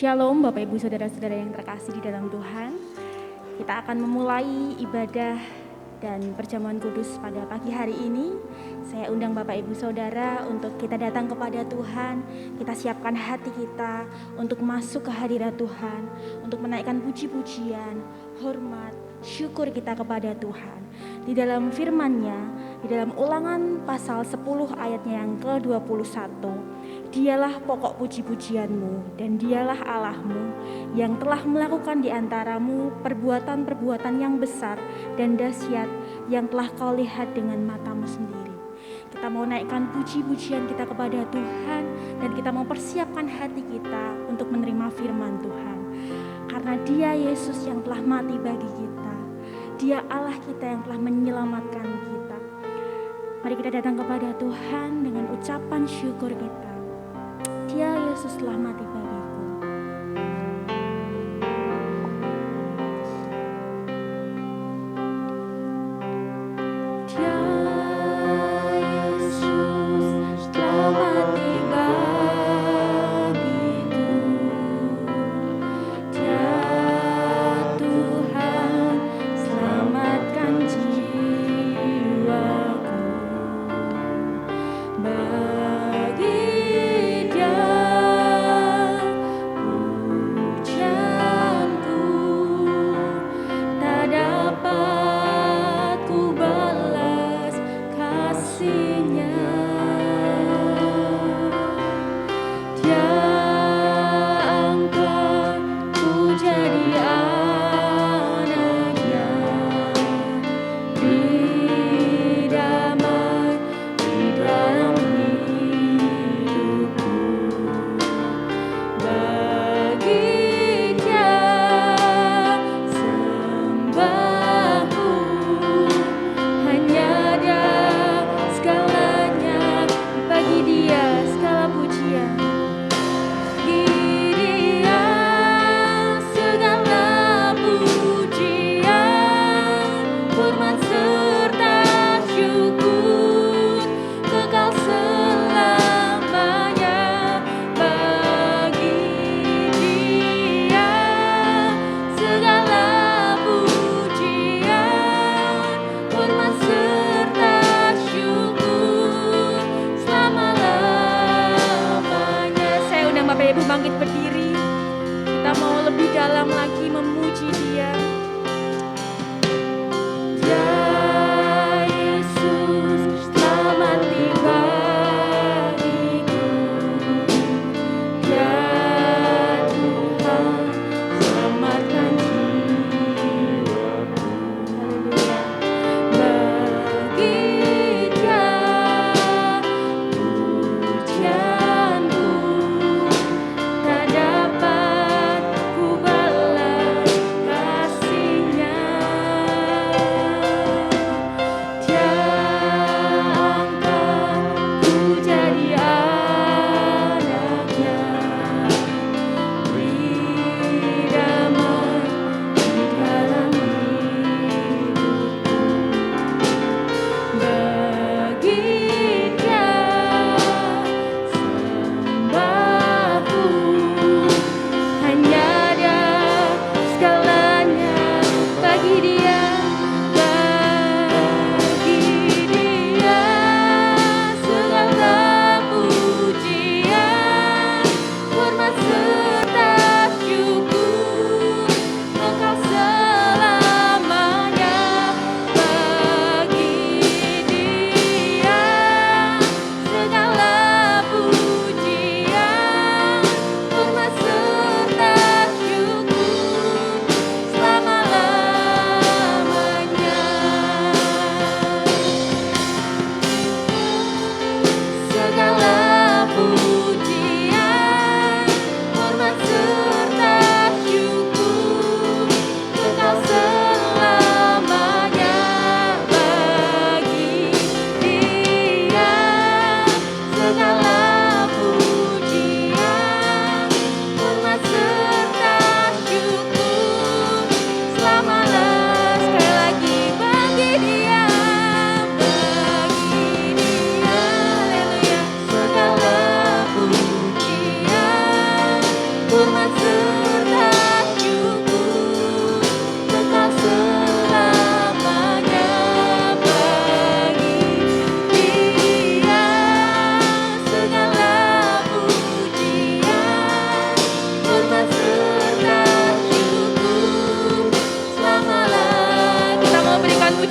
Shalom Bapak Ibu Saudara-saudara yang terkasih di dalam Tuhan. Kita akan memulai ibadah dan perjamuan kudus pada pagi hari ini. Saya undang Bapak Ibu Saudara untuk kita datang kepada Tuhan. Kita siapkan hati kita untuk masuk ke hadirat Tuhan, untuk menaikkan puji-pujian, hormat, syukur kita kepada Tuhan. Di dalam firman-Nya, di dalam Ulangan pasal 10 ayatnya yang ke-21, Dialah pokok puji-pujianmu dan dialah Allahmu yang telah melakukan di antaramu perbuatan-perbuatan yang besar dan dahsyat yang telah kau lihat dengan matamu sendiri. Kita mau naikkan puji-pujian kita kepada Tuhan dan kita mau persiapkan hati kita untuk menerima firman Tuhan. Karena Dia Yesus yang telah mati bagi kita. Dia Allah kita yang telah menyelamatkan kita. Mari kita datang kepada Tuhan dengan ucapan syukur kita. Dia Yesus telah mati bagiku. Dia Yesus telah mati bagiku. Dia Tuhan selamatkan jiwaku. Bangkit berdiri, kita mau lebih dalam lagi memuji Dia.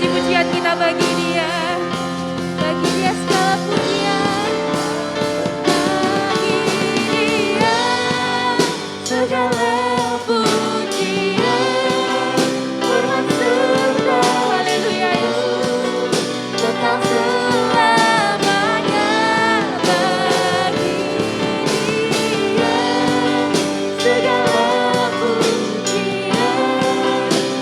puji-pujian kita bagi Dia. Bagi Dia segala pujian. Bagi Dia segala pujian. Hormat serta haleluya Yesus. Kekal selamanya bagi Dia segala pujian,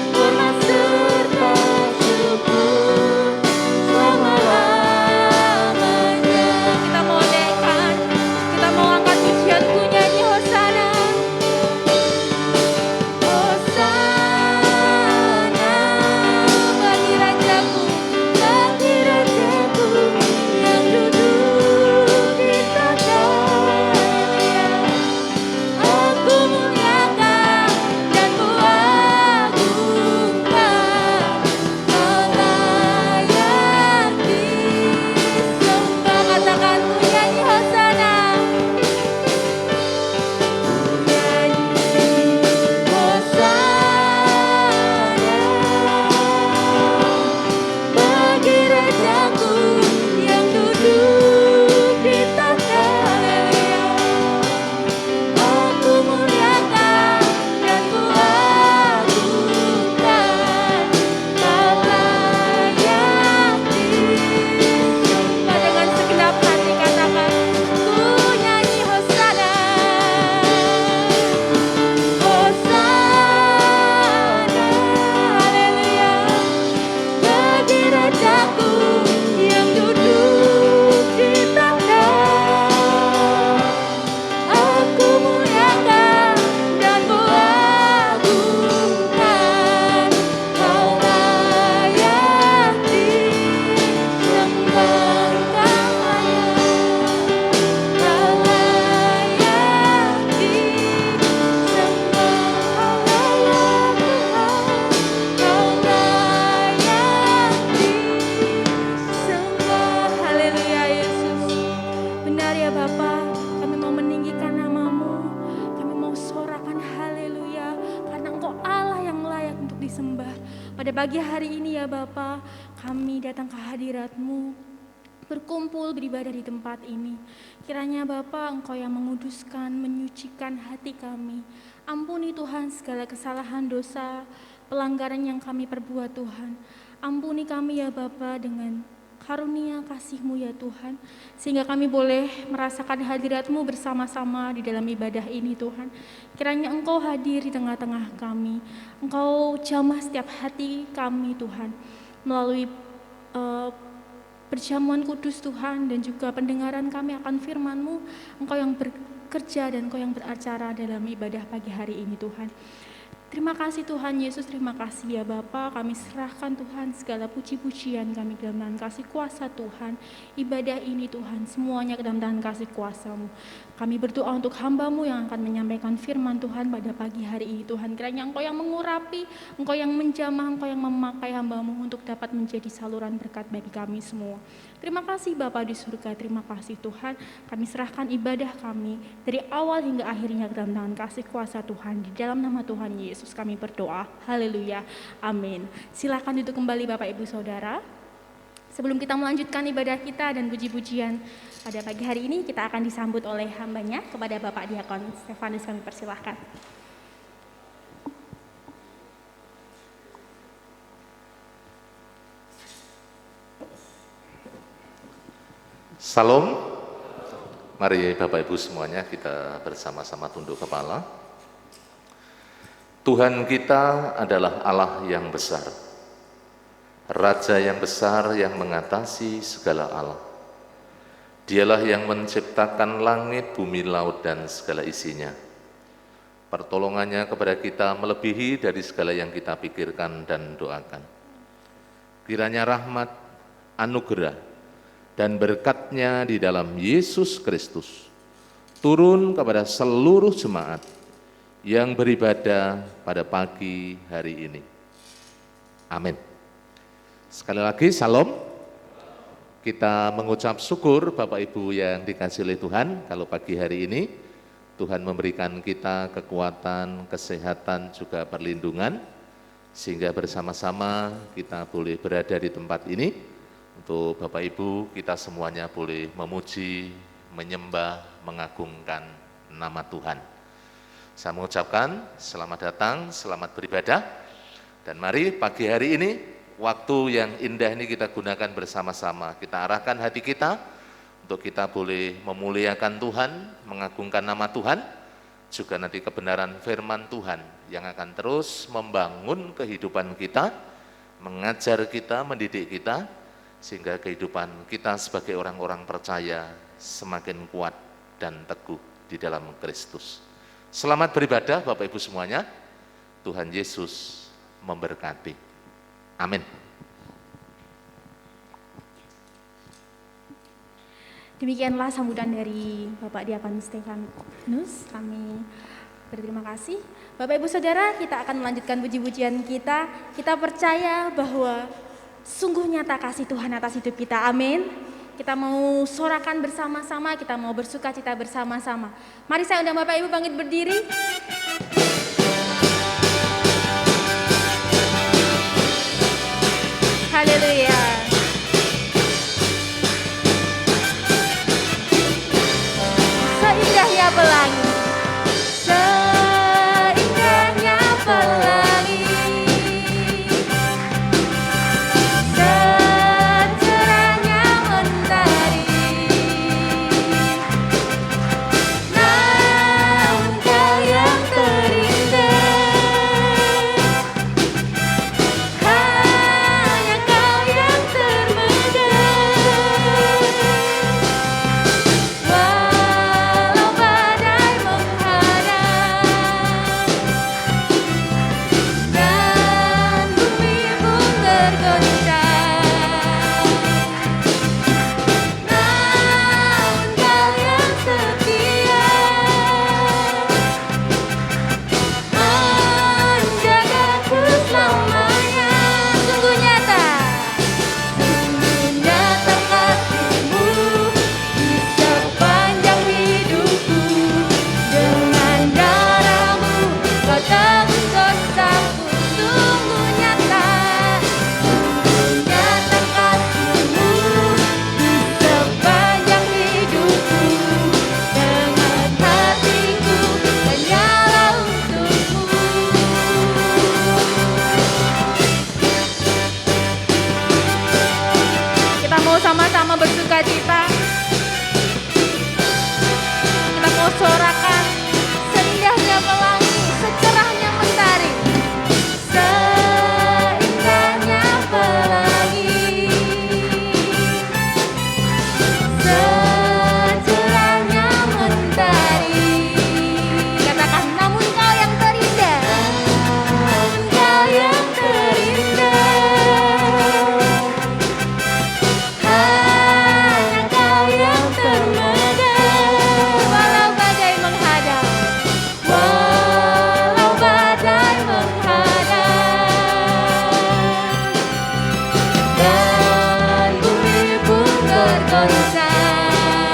hormat serta syukur selama-lamanya. Kita mau naikkan, kita mau angkat pujianku, nyanyi Hosana. Hosana bagi Rajaku, bagi Rajaku yang duduk di tahta. Aku muliakan dan kuagungkan, Kau layak disembah. Katakan ku nyanyi Hosana. Nyanyi Hosana bagi Rajaku yang duduk di tahta. Aku muliakan dan kuagungkan, Kau layak disembah. Dengan segenap hati katakan, ku nyanyi Hosana. Hosana, haleluya, bagi Rajaku yang duduk di tahta. Aku muliakan dan kuagungkan, Kau layak disembah. Kau layak disembah. Kau layak disembah. Haleluya Yesus. Benar ya Bapa, kami mau meninggikan nama-Mu, kami mau sorakan haleluya, karena Engkau Allah yang layak untuk disembah. Pada pagi hari ini ya Bapa, kami datang ke hadirat-Mu, berkumpul beribadah di tempat ini. Kiranya Bapa, Engkau yang menguduskan, menyucikan hati kami. Ampuni Tuhan segala kesalahan dosa, pelanggaran yang kami perbuat Tuhan. Ampuni kami ya Bapa dengan karunia kasih-Mu ya Tuhan, sehingga kami boleh merasakan hadirat-Mu bersama-sama di dalam ibadah ini Tuhan. Kiranya Engkau hadir di tengah-tengah kami, Engkau jamah setiap hati kami Tuhan, melalui perjamuan kudus Tuhan dan juga pendengaran kami akan firman-Mu. Engkau yang bekerja dan Engkau yang beracara dalam ibadah pagi hari ini Tuhan. Terima kasih Tuhan Yesus, terima kasih ya Bapa. Kami serahkan Tuhan segala puji-pujian kami ke dalam tangan kasih kuasa Tuhan. Ibadah ini Tuhan semuanya ke dalam tangan kasih kuasa-Mu. Kami berdoa untuk hamba-Mu yang akan menyampaikan firman Tuhan pada pagi hari ini Tuhan. Kiranya Engkau yang mengurapi, Engkau yang menjamah, Engkau yang memakai hamba-Mu untuk dapat menjadi saluran berkat bagi kami semua. Terima kasih Bapa di surga, terima kasih Tuhan. Kami serahkan ibadah kami dari awal hingga akhirnya ke dalam tangan kasih kuasa Tuhan. Di dalam nama Tuhan Yesus kami berdoa, haleluya, amin. Silakan duduk kembali Bapak Ibu Saudara. Sebelum kita melanjutkan ibadah kita dan puji-pujian pada pagi hari ini, kita akan disambut oleh hambanya. Kepada Bapak Diakon Stefanus kami persilahkan. Salam, mari Bapak Ibu semuanya kita bersama-sama tunduk kepala. Tuhan kita adalah Allah yang besar, Raja yang besar yang mengatasi segala Allah. Dialah yang menciptakan langit, bumi, laut, dan segala isinya. Pertolongannya kepada kita melebihi dari segala yang kita pikirkan dan doakan. Kiranya rahmat, anugerah, dan berkat-Nya di dalam Yesus Kristus turun kepada seluruh jemaat yang beribadah pada pagi hari ini. Amin. Sekali lagi, salam. Kita mengucap syukur Bapak Ibu yang dikasihi oleh Tuhan, kalau pagi hari ini Tuhan memberikan kita kekuatan, kesehatan, juga perlindungan, sehingga bersama-sama kita boleh berada di tempat ini. Untuk Bapak Ibu, kita semuanya boleh memuji, menyembah, mengagungkan nama Tuhan. Saya mengucapkan selamat datang, selamat beribadah, dan mari pagi hari ini, waktu yang indah ini kita gunakan bersama-sama. Kita arahkan hati kita, untuk kita boleh memuliakan Tuhan, mengagungkan nama Tuhan, juga nanti kebenaran firman Tuhan yang akan terus membangun kehidupan kita, mengajar kita, mendidik kita, sehingga kehidupan kita sebagai orang-orang percaya semakin kuat dan teguh di dalam Kristus. Selamat beribadah Bapak Ibu semuanya, Tuhan Yesus memberkati. Amin. Demikianlah sambutan dari Bapak Diakon Stefanus. Kami berterima kasih. Bapak Ibu Saudara, kita akan melanjutkan puji-pujian kita. Kita percaya bahwa sungguh nyata kasih Tuhan atas hidup kita. Amin. Kita mau sorakan bersama-sama, kita mau bersuka cita bersama-sama. Mari saya undang Bapak Ibu bangkit berdiri. Haleluya. Seindahnya pelangi, seindahnya pelangi, secerahnya mentari. Namun Kau yang terindah, hanya Kau yang termegah. Walau badai menghadang dan bumi pun tergoncang, namun Kau yang setia menjagaku selamanya. Sungguh nyata kasih-Mu di sepanjang hidupku. Dengan darah-Mu Kau tebus dosaku. Sungguh nyata kasih-Mu di sepanjang hidupku. Dengan hatiku hanyalah untuk-Mu. Kita mau sama-sama bersuka cita. Kita mau sorakan seindahnya pelangi, secerahnya mentari. Seindahnya pelangi, secerahnya mentari. Katakan, namun Kau yang terindah, namun Kau yang terindah, hanya Kau yang termegah. Walau badai menghadang, walau badai menghadang dan bumi pun tergoncang,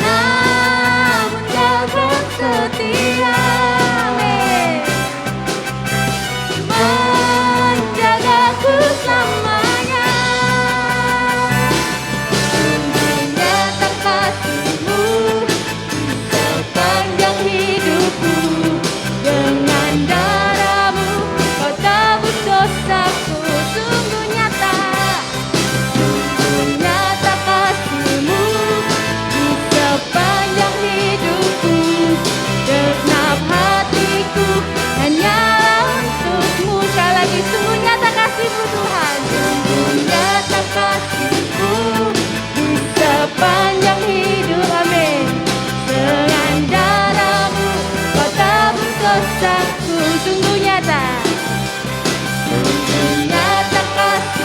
namun Kau kan setia. Amin. Menjagaku selamanya. Sungguh nyata kasih-Mu di sepanjang hidupku. Dengan darah-Mu Kau tebus dosaku. Sungguh nyata kasih-Mu di sepanjang hidupku. Genap hatiku hanyalah untuk-Mu. Sekali lagi, sungguh nyata kasih-Mu Tuhan. Sungguh nyata kasih-Mu di sepanjang hidup. Amin. Dengan darah-Mu Kau tebus dosaku. Sungguh nyata kasih-Mu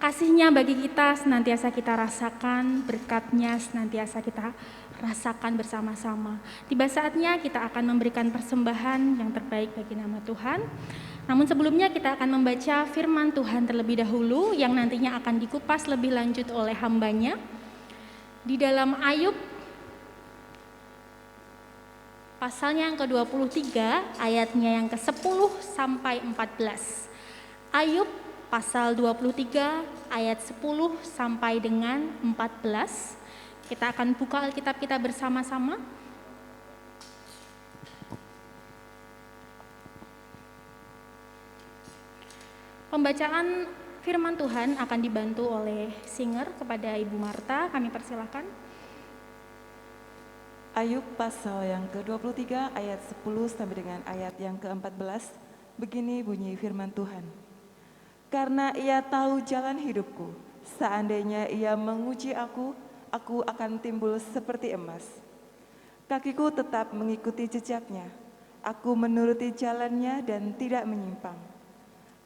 Kasih-Nya bagi kita senantiasa kita rasakan, berkat-Nya senantiasa kita rasakan bersama-sama. Tiba saatnya kita akan memberikan persembahan yang terbaik bagi nama Tuhan. Namun sebelumnya kita akan membaca firman Tuhan terlebih dahulu yang nantinya akan dikupas lebih lanjut oleh hamba-Nya. Di dalam Ayub pasalnya yang ke-23 ayatnya yang ke-10 sampai 14. Ayub pasal 23 ayat 10 sampai dengan 14. Kita akan buka Alkitab kita bersama-sama. Pembacaan firman Tuhan akan dibantu oleh singer kepada Ibu Marta. Kami persilakan. Ayub pasal yang ke-23 ayat 10 sampai dengan ayat yang ke-14. Begini bunyi firman Tuhan. Karena ia tahu jalan hidupku, seandainya ia menguji aku akan timbul seperti emas. Kakiku tetap mengikuti jejaknya, aku menuruti jalannya dan tidak menyimpang.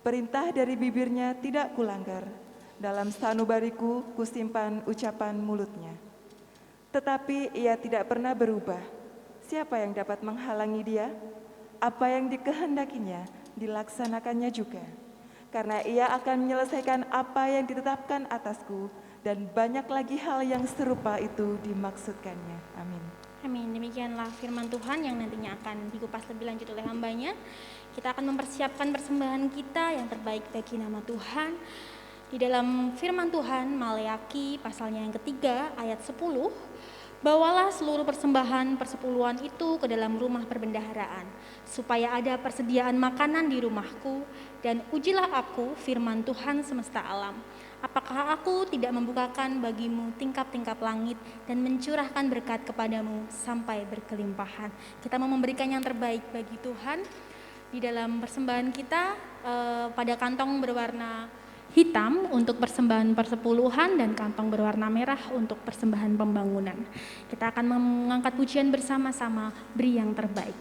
Perintah dari bibirnya tidak kulanggar, dalam sanubariku kusimpan ucapan mulutnya. Tetapi ia tidak pernah berubah. Siapa yang dapat menghalangi dia? Apa yang dikehendakinya dilaksanakannya juga. Karena ia akan menyelesaikan apa yang ditetapkan atasku, dan banyak lagi hal yang serupa itu dimaksudkannya. Amin. Amin. Demikianlah firman Tuhan yang nantinya akan dikupas lebih lanjut oleh hamba-Nya. Kita akan mempersiapkan persembahan kita yang terbaik bagi nama Tuhan. Di dalam firman Tuhan Maleaki pasalnya yang ketiga ayat 10, bawalah seluruh persembahan persepuluhan itu ke dalam rumah perbendaharaan, supaya ada persediaan makanan di rumahku, dan ujilah aku firman Tuhan semesta alam. Apakah aku tidak membukakan bagimu tingkap-tingkap langit dan mencurahkan berkat kepadamu sampai berkelimpahan. Kita mau memberikan yang terbaik bagi Tuhan. Di dalam persembahan kita pada kantong berwarna hitam untuk persembahan persepuluhan dan kantong berwarna merah untuk persembahan pembangunan. Kita akan mengangkat pujian bersama-sama, beri yang terbaik.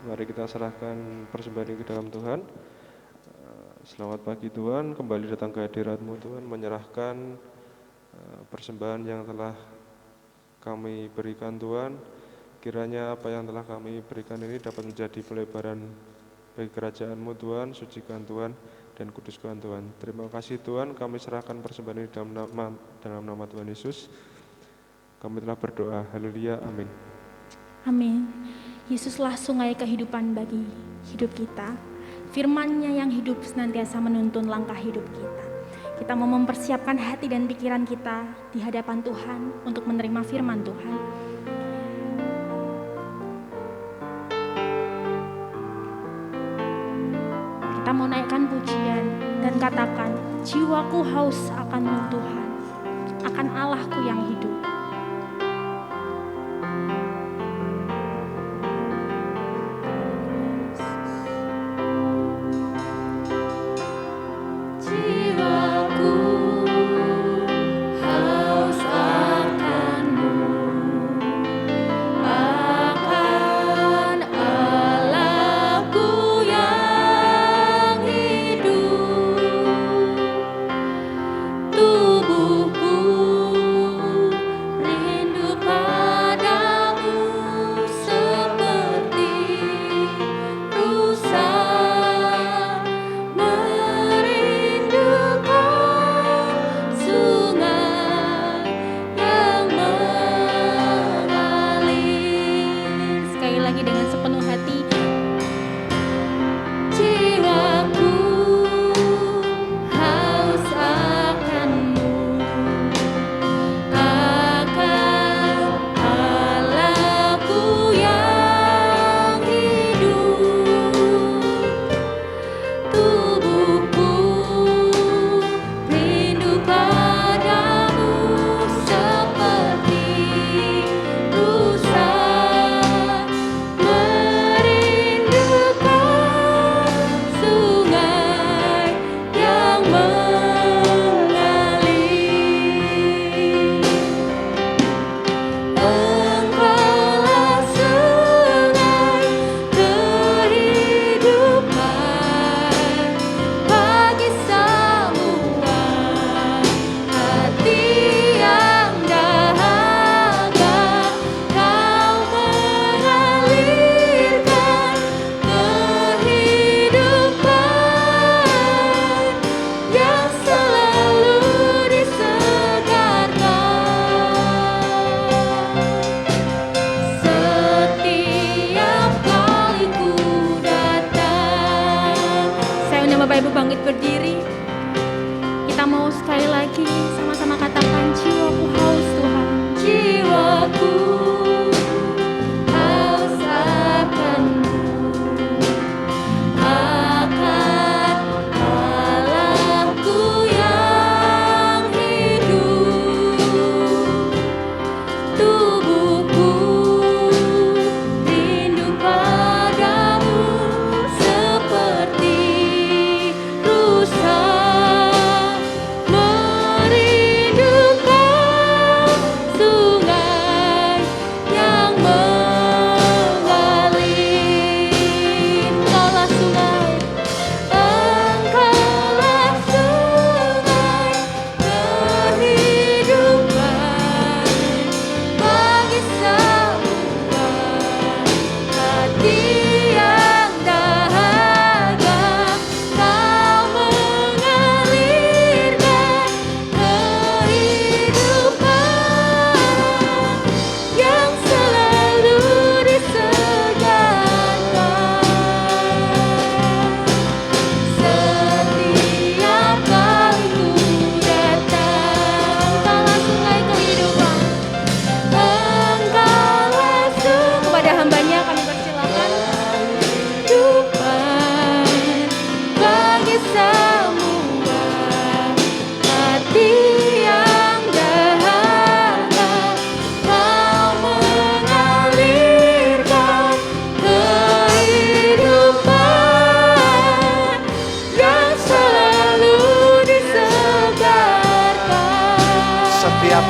Mari Mari kita serahkan persembahan ini ke dalam Tuhan. Selamat pagi Tuhan, kembali datang ke hadirat-Mu Tuhan, menyerahkan persembahan yang telah kami berikan Tuhan. Kiranya apa yang telah kami berikan ini dapat menjadi pelebaran bagi kerajaan-Mu Tuhan, sucikan Tuhan, dan kuduskan Tuhan. Terima kasih Tuhan, kami serahkan persembahan ini dalam nama Tuhan Yesus. Kami telah berdoa, haleluya, amin. Amin. Yesuslah sungai kehidupan bagi hidup kita. Firman-Nya yang hidup senantiasa menuntun langkah hidup kita. Kita mau mempersiapkan hati dan pikiran kita di hadapan Tuhan untuk menerima firman Tuhan. Kita mau naikkan pujian dan katakan, jiwaku haus akan-Mu Tuhan, akan Allahku yang hidup.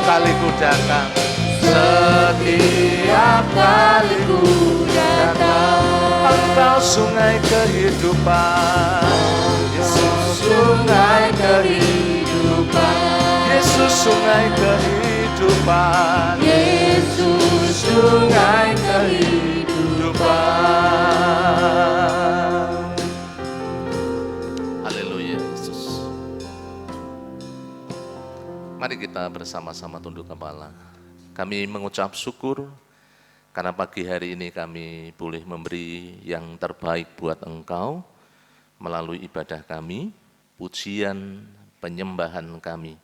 kali ku datang, setiap kali ku datang. Engkau sungai kehidupan, Yesus sungai kehidupan, Yesus sungai kehidupan, Yesus sungai kehidupan. Haleluya Yesus. Mari kita bersama-sama tunduk kepala. Kami mengucap syukur karena pagi hari ini kami boleh memberi yang terbaik buat Engkau melalui ibadah kami, pujian, penyembahan kami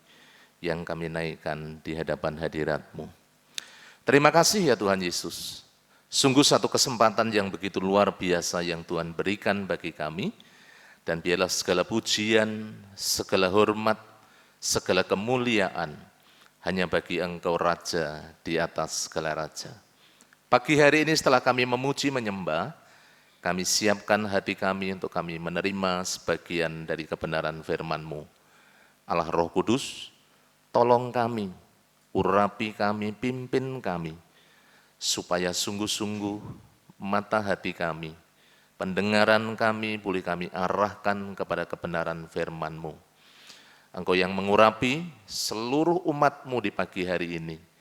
yang kami naikkan di hadapan hadirat-Mu. Terima kasih ya Tuhan Yesus. Sungguh satu kesempatan yang begitu luar biasa yang Tuhan berikan bagi kami, dan biarlah segala pujian, segala hormat, segala kemuliaan hanya bagi Engkau Raja di atas segala raja. Pagi hari ini setelah kami memuji menyembah, kami siapkan hati kami untuk kami menerima sebagian dari kebenaran firman-Mu. Allah Roh Kudus, tolong kami, urapi kami, pimpin kami, supaya sungguh-sungguh mata hati kami, pendengaran kami boleh kami arahkan kepada kebenaran firman-Mu. Engkau yang mengurapi seluruh umat-Mu di pagi hari ini,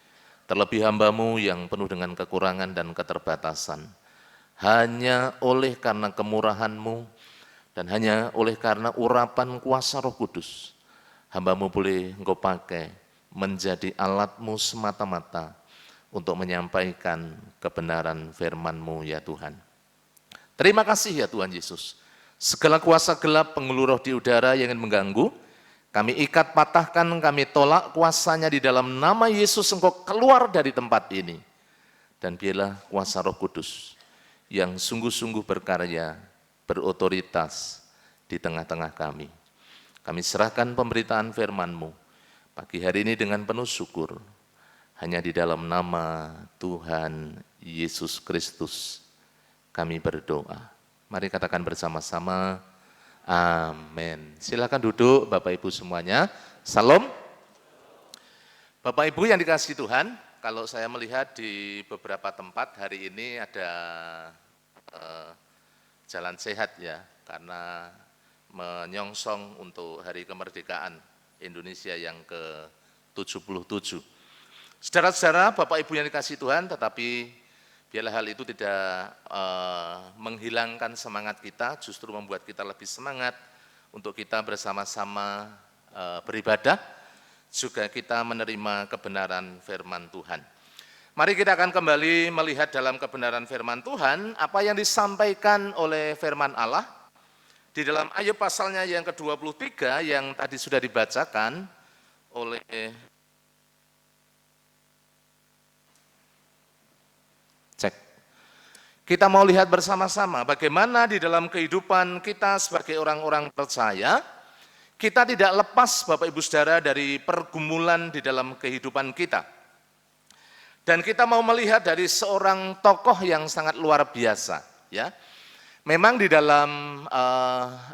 terlebih hamba-Mu yang penuh dengan kekurangan dan keterbatasan. Hanya oleh karena kemurahan-Mu dan hanya oleh karena urapan kuasa Roh Kudus, hamba-Mu boleh Engkau pakai menjadi alat-Mu semata-mata untuk menyampaikan kebenaran firman-Mu ya Tuhan. Terima kasih ya Tuhan Yesus. Segala kuasa gelap penghulu roh di udara yang ingin mengganggu, kami ikat, patahkan, kami tolak kuasanya di dalam nama Yesus. Engkau keluar dari tempat ini. Dan biarlah kuasa Roh Kudus yang sungguh-sungguh berkarya, berotoritas di tengah-tengah kami. Kami serahkan pemberitaan firman-Mu pagi hari ini dengan penuh syukur. Hanya di dalam nama Tuhan Yesus Kristus kami berdoa. Mari katakan bersama-sama, amin. Silakan duduk Bapak Ibu semuanya. Salam. Bapak Ibu yang dikasihi Tuhan, kalau saya melihat di beberapa tempat hari ini ada jalan sehat ya, karena menyongsong untuk Hari Kemerdekaan Indonesia yang ke-77. Saudara-saudara, Bapak Ibu yang dikasihi Tuhan, tetapi biarlah hal itu tidak menghilangkan semangat kita, justru membuat kita lebih semangat untuk kita bersama-sama beribadah, juga kita menerima kebenaran firman Tuhan. Mari kita akan kembali melihat dalam kebenaran firman Tuhan, apa yang disampaikan oleh firman Allah di dalam Ayub pasalnya yang ke-23 yang tadi sudah dibacakan oleh Kita mau lihat bersama-sama bagaimana di dalam kehidupan kita sebagai orang-orang percaya, kita tidak lepas Bapak Ibu Saudara dari pergumulan di dalam kehidupan kita. Dan kita mau melihat dari seorang tokoh yang sangat luar biasa. Ya, memang di dalam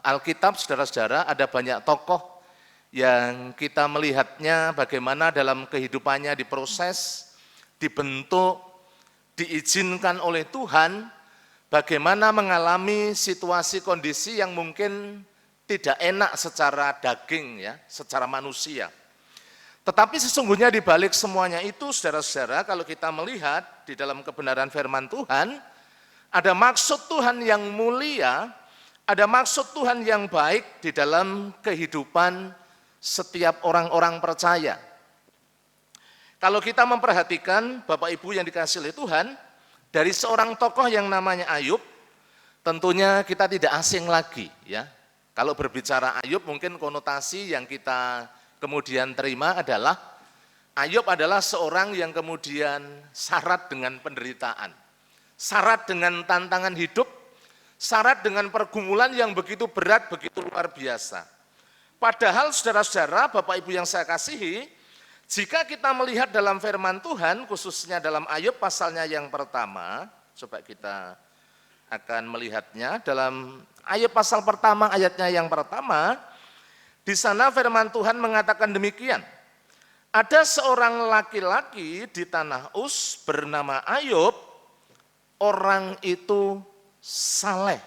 Alkitab saudara-saudara ada banyak tokoh yang kita melihatnya bagaimana dalam kehidupannya diproses, dibentuk, diizinkan oleh Tuhan, bagaimana mengalami situasi kondisi yang mungkin tidak enak secara daging ya, secara manusia. Tetapi sesungguhnya di balik semuanya itu saudara-saudara, kalau kita melihat di dalam kebenaran firman Tuhan, ada maksud Tuhan yang mulia, ada maksud Tuhan yang baik di dalam kehidupan setiap orang-orang percaya. Kalau kita memperhatikan Bapak Ibu yang dikasihi oleh Tuhan, dari seorang tokoh yang namanya Ayub, tentunya kita tidak asing lagi ya. Kalau berbicara Ayub mungkin konotasi yang kita kemudian terima adalah Ayub adalah seorang yang kemudian syarat dengan penderitaan, syarat dengan tantangan hidup, syarat dengan pergumulan yang begitu berat, begitu luar biasa. Padahal saudara-saudara, Bapak Ibu yang saya kasihi, jika kita melihat dalam firman Tuhan, khususnya dalam Ayub pasalnya yang pertama, coba kita akan melihatnya dalam Ayub pasal pertama ayatnya yang pertama, di sana firman Tuhan mengatakan demikian, ada seorang laki-laki di tanah Uz bernama Ayub, orang itu saleh,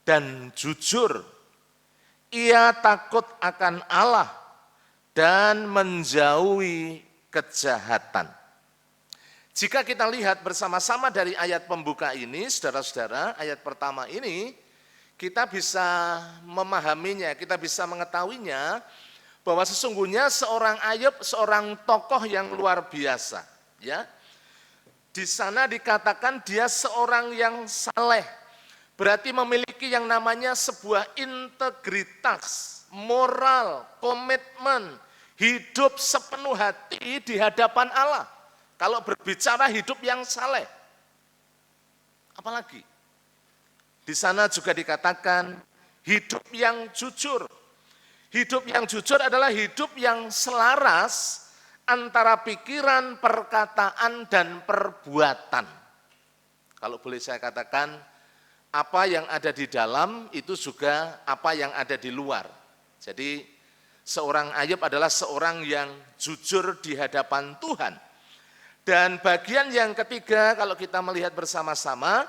dan jujur. Ia takut akan Allah dan menjauhi kejahatan. Jika kita lihat bersama-sama dari ayat pembuka ini, saudara-saudara, ayat pertama ini, kita bisa memahaminya, kita bisa mengetahuinya, bahwa sesungguhnya seorang Ayub, seorang tokoh yang luar biasa. Ya, di sana dikatakan dia seorang yang saleh, berarti memiliki yang namanya sebuah integritas, moral, komitmen, hidup sepenuh hati di hadapan Allah. Kalau berbicara hidup yang saleh, apalagi di sana juga dikatakan hidup yang jujur. Hidup yang jujur adalah hidup yang selaras antara pikiran, perkataan, dan perbuatan. Kalau boleh saya katakan, apa yang ada di dalam itu juga apa yang ada di luar. Jadi seorang Ayub adalah seorang yang jujur di hadapan Tuhan. Dan bagian yang ketiga, kalau kita melihat bersama-sama,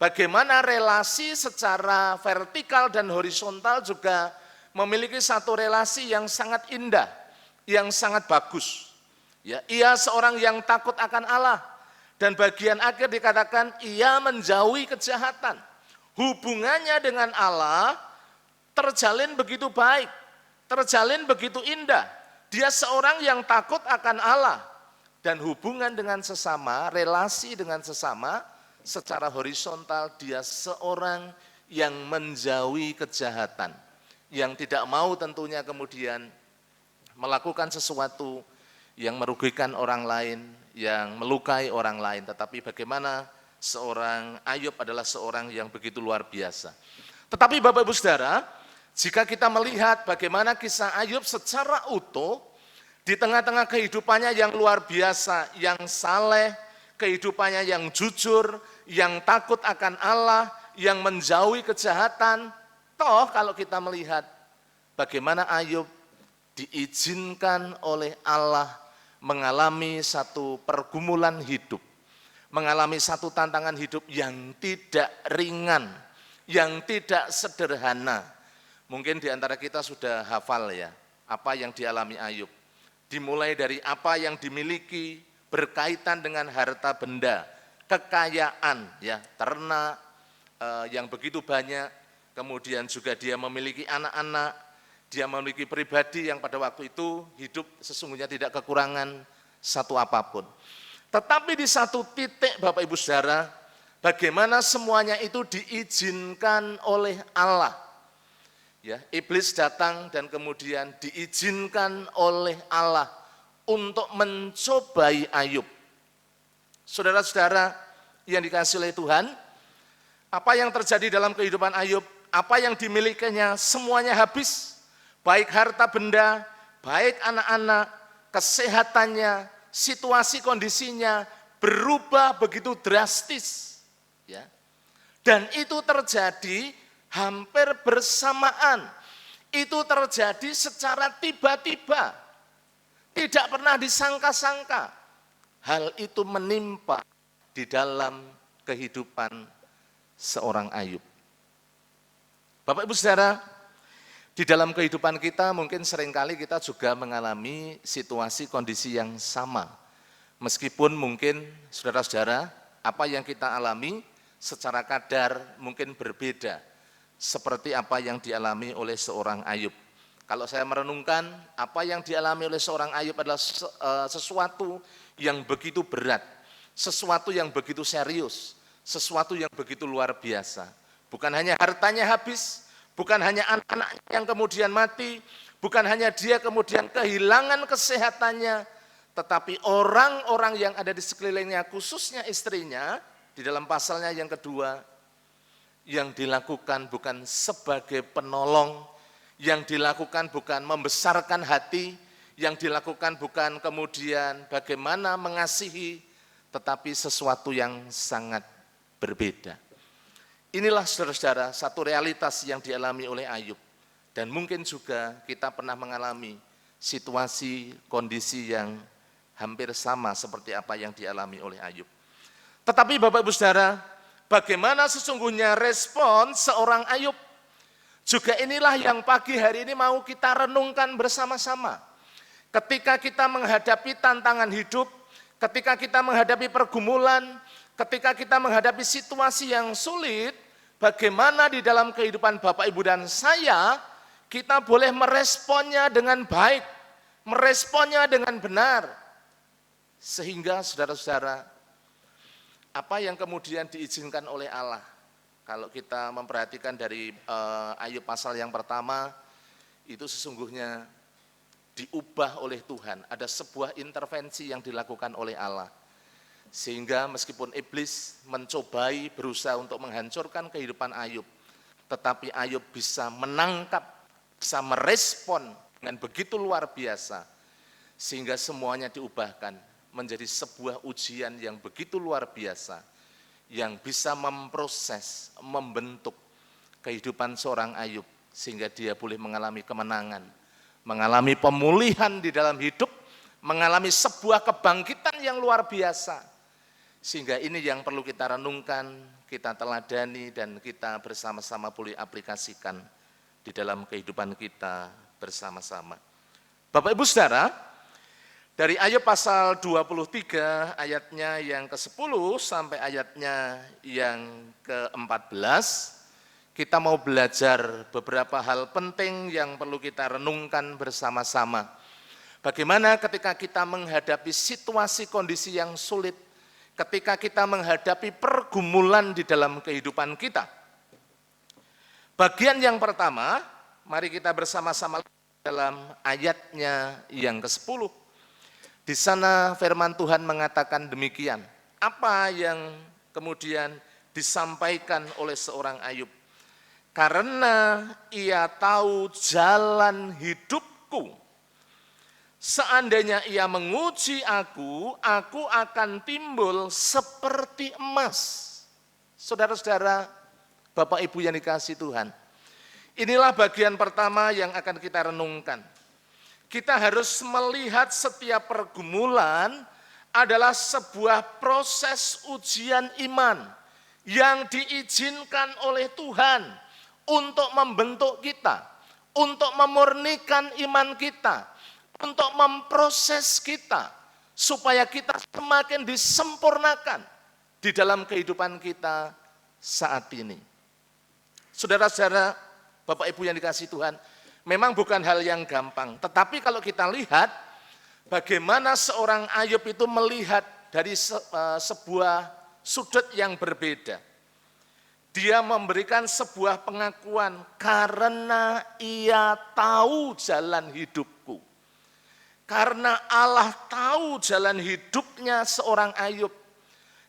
bagaimana relasi secara vertikal dan horizontal juga memiliki satu relasi yang sangat indah, yang sangat bagus. Ya, ia seorang yang takut akan Allah. Dan bagian akhir dikatakan, ia menjauhi kejahatan. Hubungannya dengan Allah terjalin begitu baik, terjalin begitu indah. Dia seorang yang takut akan Allah. Dan hubungan dengan sesama, relasi dengan sesama, secara horizontal dia seorang yang menjauhi kejahatan. Yang tidak mau tentunya kemudian melakukan sesuatu yang merugikan orang lain, yang melukai orang lain. Tetapi bagaimana seorang Ayub adalah seorang yang begitu luar biasa. Tetapi Bapak Ibu Saudara, jika kita melihat bagaimana kisah Ayub secara utuh, di tengah-tengah kehidupannya yang luar biasa, yang saleh, kehidupannya yang jujur, yang takut akan Allah, yang menjauhi kejahatan. Toh kalau kita melihat bagaimana Ayub diizinkan oleh Allah mengalami satu pergumulan hidup, mengalami satu tantangan hidup yang tidak ringan, yang tidak sederhana. Mungkin di antara kita sudah hafal ya, apa yang dialami Ayub. Dimulai dari apa yang dimiliki berkaitan dengan harta benda, kekayaan, ya, ternak yang begitu banyak, kemudian juga dia memiliki anak-anak, dia memiliki pribadi yang pada waktu itu hidup sesungguhnya tidak kekurangan satu apapun. Tetapi di satu titik Bapak Ibu Saudara, bagaimana semuanya itu diizinkan oleh Allah. Ya, iblis datang dan kemudian diizinkan oleh Allah untuk mencobai Ayub. Saudara-saudara yang dikasihi oleh Tuhan, apa yang terjadi dalam kehidupan Ayub, apa yang dimilikinya semuanya habis, baik harta benda, baik anak-anak, kesehatannya, situasi kondisinya berubah begitu drastis. Ya. Dan itu terjadi hampir bersamaan, itu terjadi secara tiba-tiba, tidak pernah disangka-sangka. Hal itu menimpa di dalam kehidupan seorang Ayub. Bapak Ibu Saudara, di dalam kehidupan kita mungkin seringkali kita juga mengalami situasi kondisi yang sama. Meskipun mungkin saudara-saudara, apa yang kita alami secara kadar mungkin berbeda. Seperti apa yang dialami oleh seorang Ayub. Kalau saya merenungkan, apa yang dialami oleh seorang Ayub adalah sesuatu yang begitu berat, sesuatu yang begitu serius, sesuatu yang begitu luar biasa. Bukan hanya hartanya habis, bukan hanya anak-anak yang kemudian mati, bukan hanya dia kemudian kehilangan kesehatannya, tetapi orang-orang yang ada di sekelilingnya, khususnya istrinya, di dalam pasalnya yang kedua, yang dilakukan bukan sebagai penolong, yang dilakukan bukan membesarkan hati, yang dilakukan bukan kemudian bagaimana mengasihi, tetapi sesuatu yang sangat berbeda. Inilah saudara-saudara satu realitas yang dialami oleh Ayub. Dan mungkin juga kita pernah mengalami situasi, kondisi yang hampir sama seperti apa yang dialami oleh Ayub. Tetapi Bapak Ibu Saudara, bagaimana sesungguhnya respon seorang Ayub. Juga inilah yang pagi hari ini mau kita renungkan bersama-sama. Ketika kita menghadapi tantangan hidup, ketika kita menghadapi pergumulan, ketika kita menghadapi situasi yang sulit, bagaimana di dalam kehidupan Bapak, Ibu, dan saya, kita boleh meresponnya dengan baik, meresponnya dengan benar. Sehingga saudara-saudara, apa yang kemudian diizinkan oleh Allah, kalau kita memperhatikan dari Ayub pasal yang pertama, itu sesungguhnya diubah oleh Tuhan. Ada sebuah intervensi yang dilakukan oleh Allah. Sehingga meskipun iblis mencobai berusaha untuk menghancurkan kehidupan Ayub, tetapi Ayub bisa menangkap, bisa merespon dengan begitu luar biasa. Sehingga semuanya diubahkan menjadi sebuah ujian yang begitu luar biasa, yang bisa memproses, membentuk kehidupan seorang Ayub, sehingga dia boleh mengalami kemenangan, mengalami pemulihan di dalam hidup, mengalami sebuah kebangkitan yang luar biasa. Sehingga ini yang perlu kita renungkan, kita teladani, dan kita bersama-sama boleh aplikasikan di dalam kehidupan kita bersama-sama. Bapak Ibu Saudara, dari Ayub pasal 23 ayatnya yang ke-10 sampai ayatnya yang ke-14, kita mau belajar beberapa hal penting yang perlu kita renungkan bersama-sama. Bagaimana ketika kita menghadapi situasi kondisi yang sulit, ketika kita menghadapi pergumulan di dalam kehidupan kita. Bagian yang pertama, mari kita bersama-sama dalam ayatnya yang ke-10. Di sana firman Tuhan mengatakan demikian. Apa yang kemudian disampaikan oleh seorang Ayub? Karena ia tahu jalan hidupku. Seandainya ia menguji aku akan timbul seperti emas. Saudara-saudara, Bapak Ibu yang dikasihi Tuhan, inilah bagian pertama yang akan kita renungkan. Kita harus melihat setiap pergumulan adalah sebuah proses ujian iman yang diizinkan oleh Tuhan untuk membentuk kita, untuk memurnikan iman kita, untuk memproses kita, supaya kita semakin disempurnakan di dalam kehidupan kita saat ini. Saudara-saudara, Bapak Ibu yang dikasihi Tuhan, memang bukan hal yang gampang, tetapi kalau kita lihat bagaimana seorang Ayub itu melihat dari sebuah sudut yang berbeda. Dia memberikan sebuah pengakuan, karena ia tahu jalan hidupku. Karena Allah tahu jalan hidupnya seorang Ayub.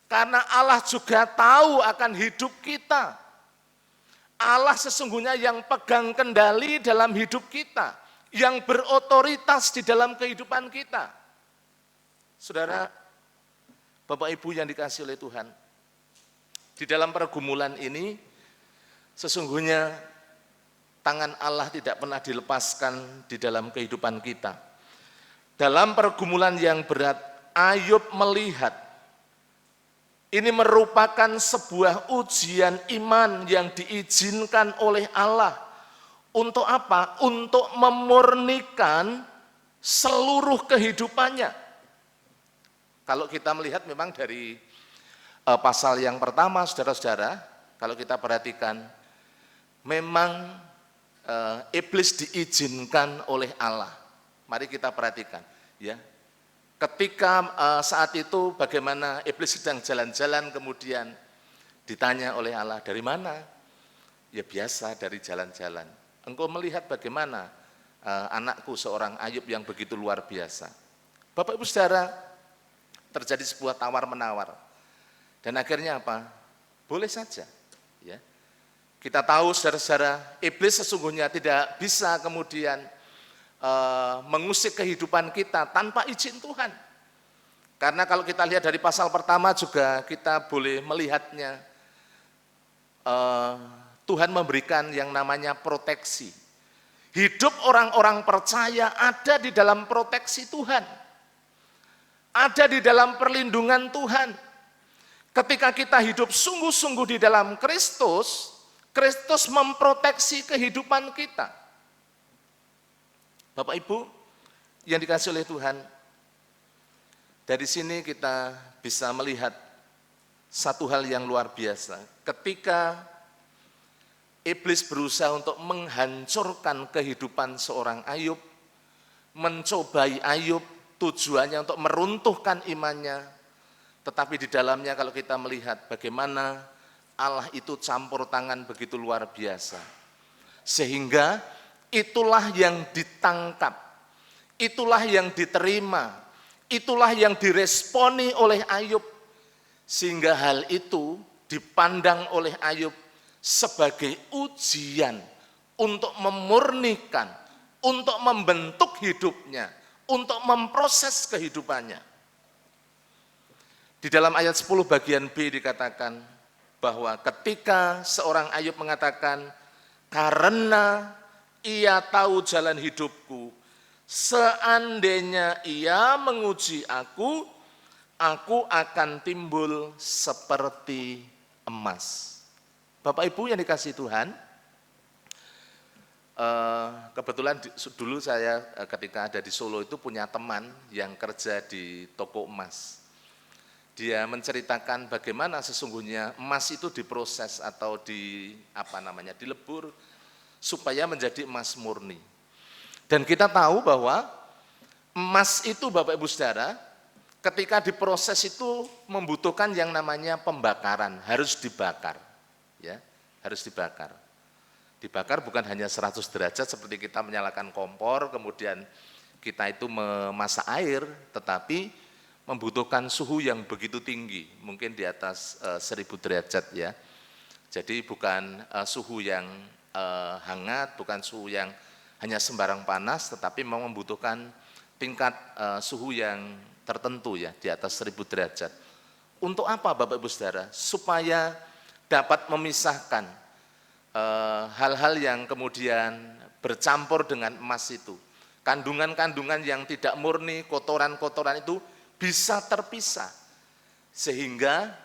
Karena Allah juga tahu akan hidup kita. Allah sesungguhnya yang pegang kendali dalam hidup kita, yang berotoritas di dalam kehidupan kita. Saudara, Bapak Ibu yang dikasihi oleh Tuhan, di dalam pergumulan ini sesungguhnya tangan Allah tidak pernah dilepaskan di dalam kehidupan kita. Dalam pergumulan yang berat, Ayub melihat ini merupakan sebuah ujian iman yang diizinkan oleh Allah. Untuk apa? Untuk memurnikan seluruh kehidupannya. Kalau kita melihat memang dari pasal yang pertama, saudara-saudara, kalau kita perhatikan, memang iblis diizinkan oleh Allah. Mari kita perhatikan, ya. Ketika saat itu bagaimana iblis sedang jalan-jalan, kemudian ditanya oleh Allah, dari mana? Ya biasa, dari jalan-jalan. Engkau melihat bagaimana anakku seorang Ayub yang begitu luar biasa. Bapak Ibu Saudara, terjadi sebuah tawar-menawar. Dan akhirnya apa? Boleh saja. Ya. Kita tahu saudara-saudara, iblis sesungguhnya tidak bisa kemudian mengusik kehidupan kita tanpa izin Tuhan. Karena kalau kita lihat dari pasal pertama juga kita boleh melihatnya, Tuhan memberikan yang namanya proteksi. Hidup orang-orang percaya ada di dalam proteksi Tuhan, ada di dalam perlindungan Tuhan. Ketika kita hidup sungguh-sungguh di dalam Kristus, Kristus memproteksi kehidupan kita. Bapak Ibu yang dikasihi oleh Tuhan, dari sini kita bisa melihat satu hal yang luar biasa. Ketika iblis berusaha untuk menghancurkan kehidupan seorang Ayub, mencobai Ayub, tujuannya untuk meruntuhkan imannya. Tetapi di dalamnya kalau kita melihat bagaimana Allah itu campur tangan begitu luar biasa. Sehingga itulah yang ditangkap, itulah yang diterima, itulah yang diresponi oleh Ayub. Sehingga hal itu dipandang oleh Ayub sebagai ujian untuk memurnikan, untuk membentuk hidupnya, untuk memproses kehidupannya. Di dalam ayat 10 bagian B dikatakan bahwa ketika seorang Ayub mengatakan, karena ia tahu jalan hidupku, seandainya ia menguji aku akan timbul seperti emas. Bapak Ibu yang dikasihi Tuhan, kebetulan dulu saya ketika ada di Solo itu punya teman yang kerja di toko emas. Dia menceritakan bagaimana sesungguhnya emas itu diproses atau dilebur supaya menjadi emas murni. Dan kita tahu bahwa emas itu Bapak Ibu Saudara, ketika diproses itu membutuhkan yang namanya pembakaran, harus dibakar. Ya, harus dibakar. Dibakar bukan hanya 100 derajat seperti kita menyalakan kompor, kemudian kita itu memasak air, tetapi membutuhkan suhu yang begitu tinggi, mungkin di atas 1000 derajat ya. Jadi bukan suhu yang hangat, bukan suhu yang hanya sembarang panas, tetapi memang membutuhkan tingkat suhu yang tertentu ya, di atas 1000 derajat. Untuk apa Bapak Ibu Saudara? Supaya dapat memisahkan hal-hal yang kemudian bercampur dengan emas itu. Kandungan-kandungan yang tidak murni, kotoran-kotoran itu bisa terpisah, sehingga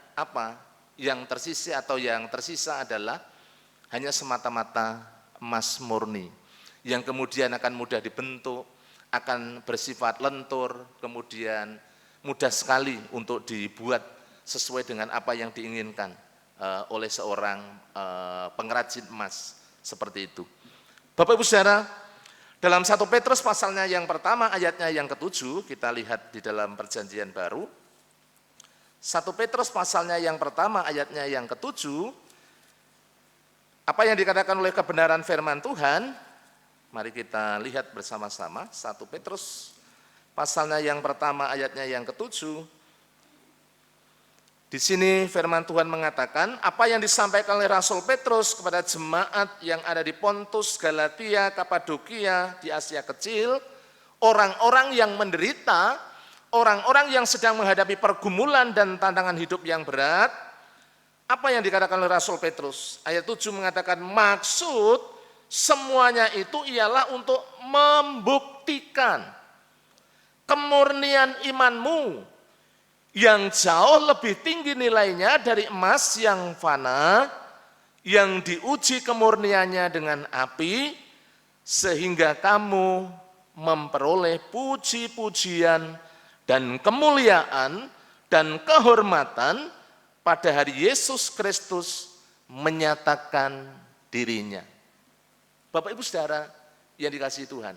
yang tersisa adalah hanya semata-mata emas murni, yang kemudian akan mudah dibentuk, akan bersifat lentur, kemudian mudah sekali untuk dibuat sesuai dengan apa yang diinginkan oleh seorang pengrajin emas, seperti itu. Bapak Ibu Saudara, dalam 1 Petrus pasalnya yang pertama ayatnya yang ke-7, kita lihat di dalam perjanjian baru. 1 Petrus pasalnya yang pertama ayatnya yang ke-7, apa yang dikatakan oleh kebenaran firman Tuhan, mari kita lihat bersama-sama. 1 Petrus pasalnya yang pertama ayatnya yang ke-7. Di sini firman Tuhan mengatakan, apa yang disampaikan oleh Rasul Petrus kepada jemaat yang ada di Pontus, Galatia, Kapadokia, di Asia Kecil, orang-orang yang menderita, orang-orang yang sedang menghadapi pergumulan dan tantangan hidup yang berat. Apa yang dikatakan oleh Rasul Petrus? Ayat 7 mengatakan, maksud semuanya itu ialah untuk membuktikan kemurnian imanmu yang jauh lebih tinggi nilainya dari emas yang fana, yang diuji kemurniannya dengan api, sehingga kamu memperoleh puji-pujian dan kemuliaan dan kehormatan pada hari Yesus Kristus menyatakan dirinya. Bapak Ibu Saudara yang dikasihi Tuhan,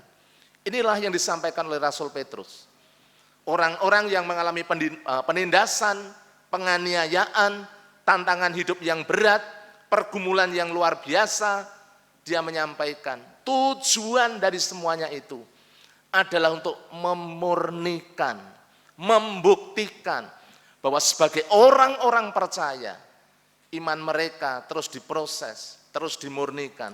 inilah yang disampaikan oleh Rasul Petrus. Orang-orang yang mengalami penindasan, penganiayaan, tantangan hidup yang berat, pergumulan yang luar biasa, dia menyampaikan tujuan dari semuanya itu adalah untuk memurnikan, membuktikan bahwa sebagai orang-orang percaya, iman mereka terus diproses, terus dimurnikan,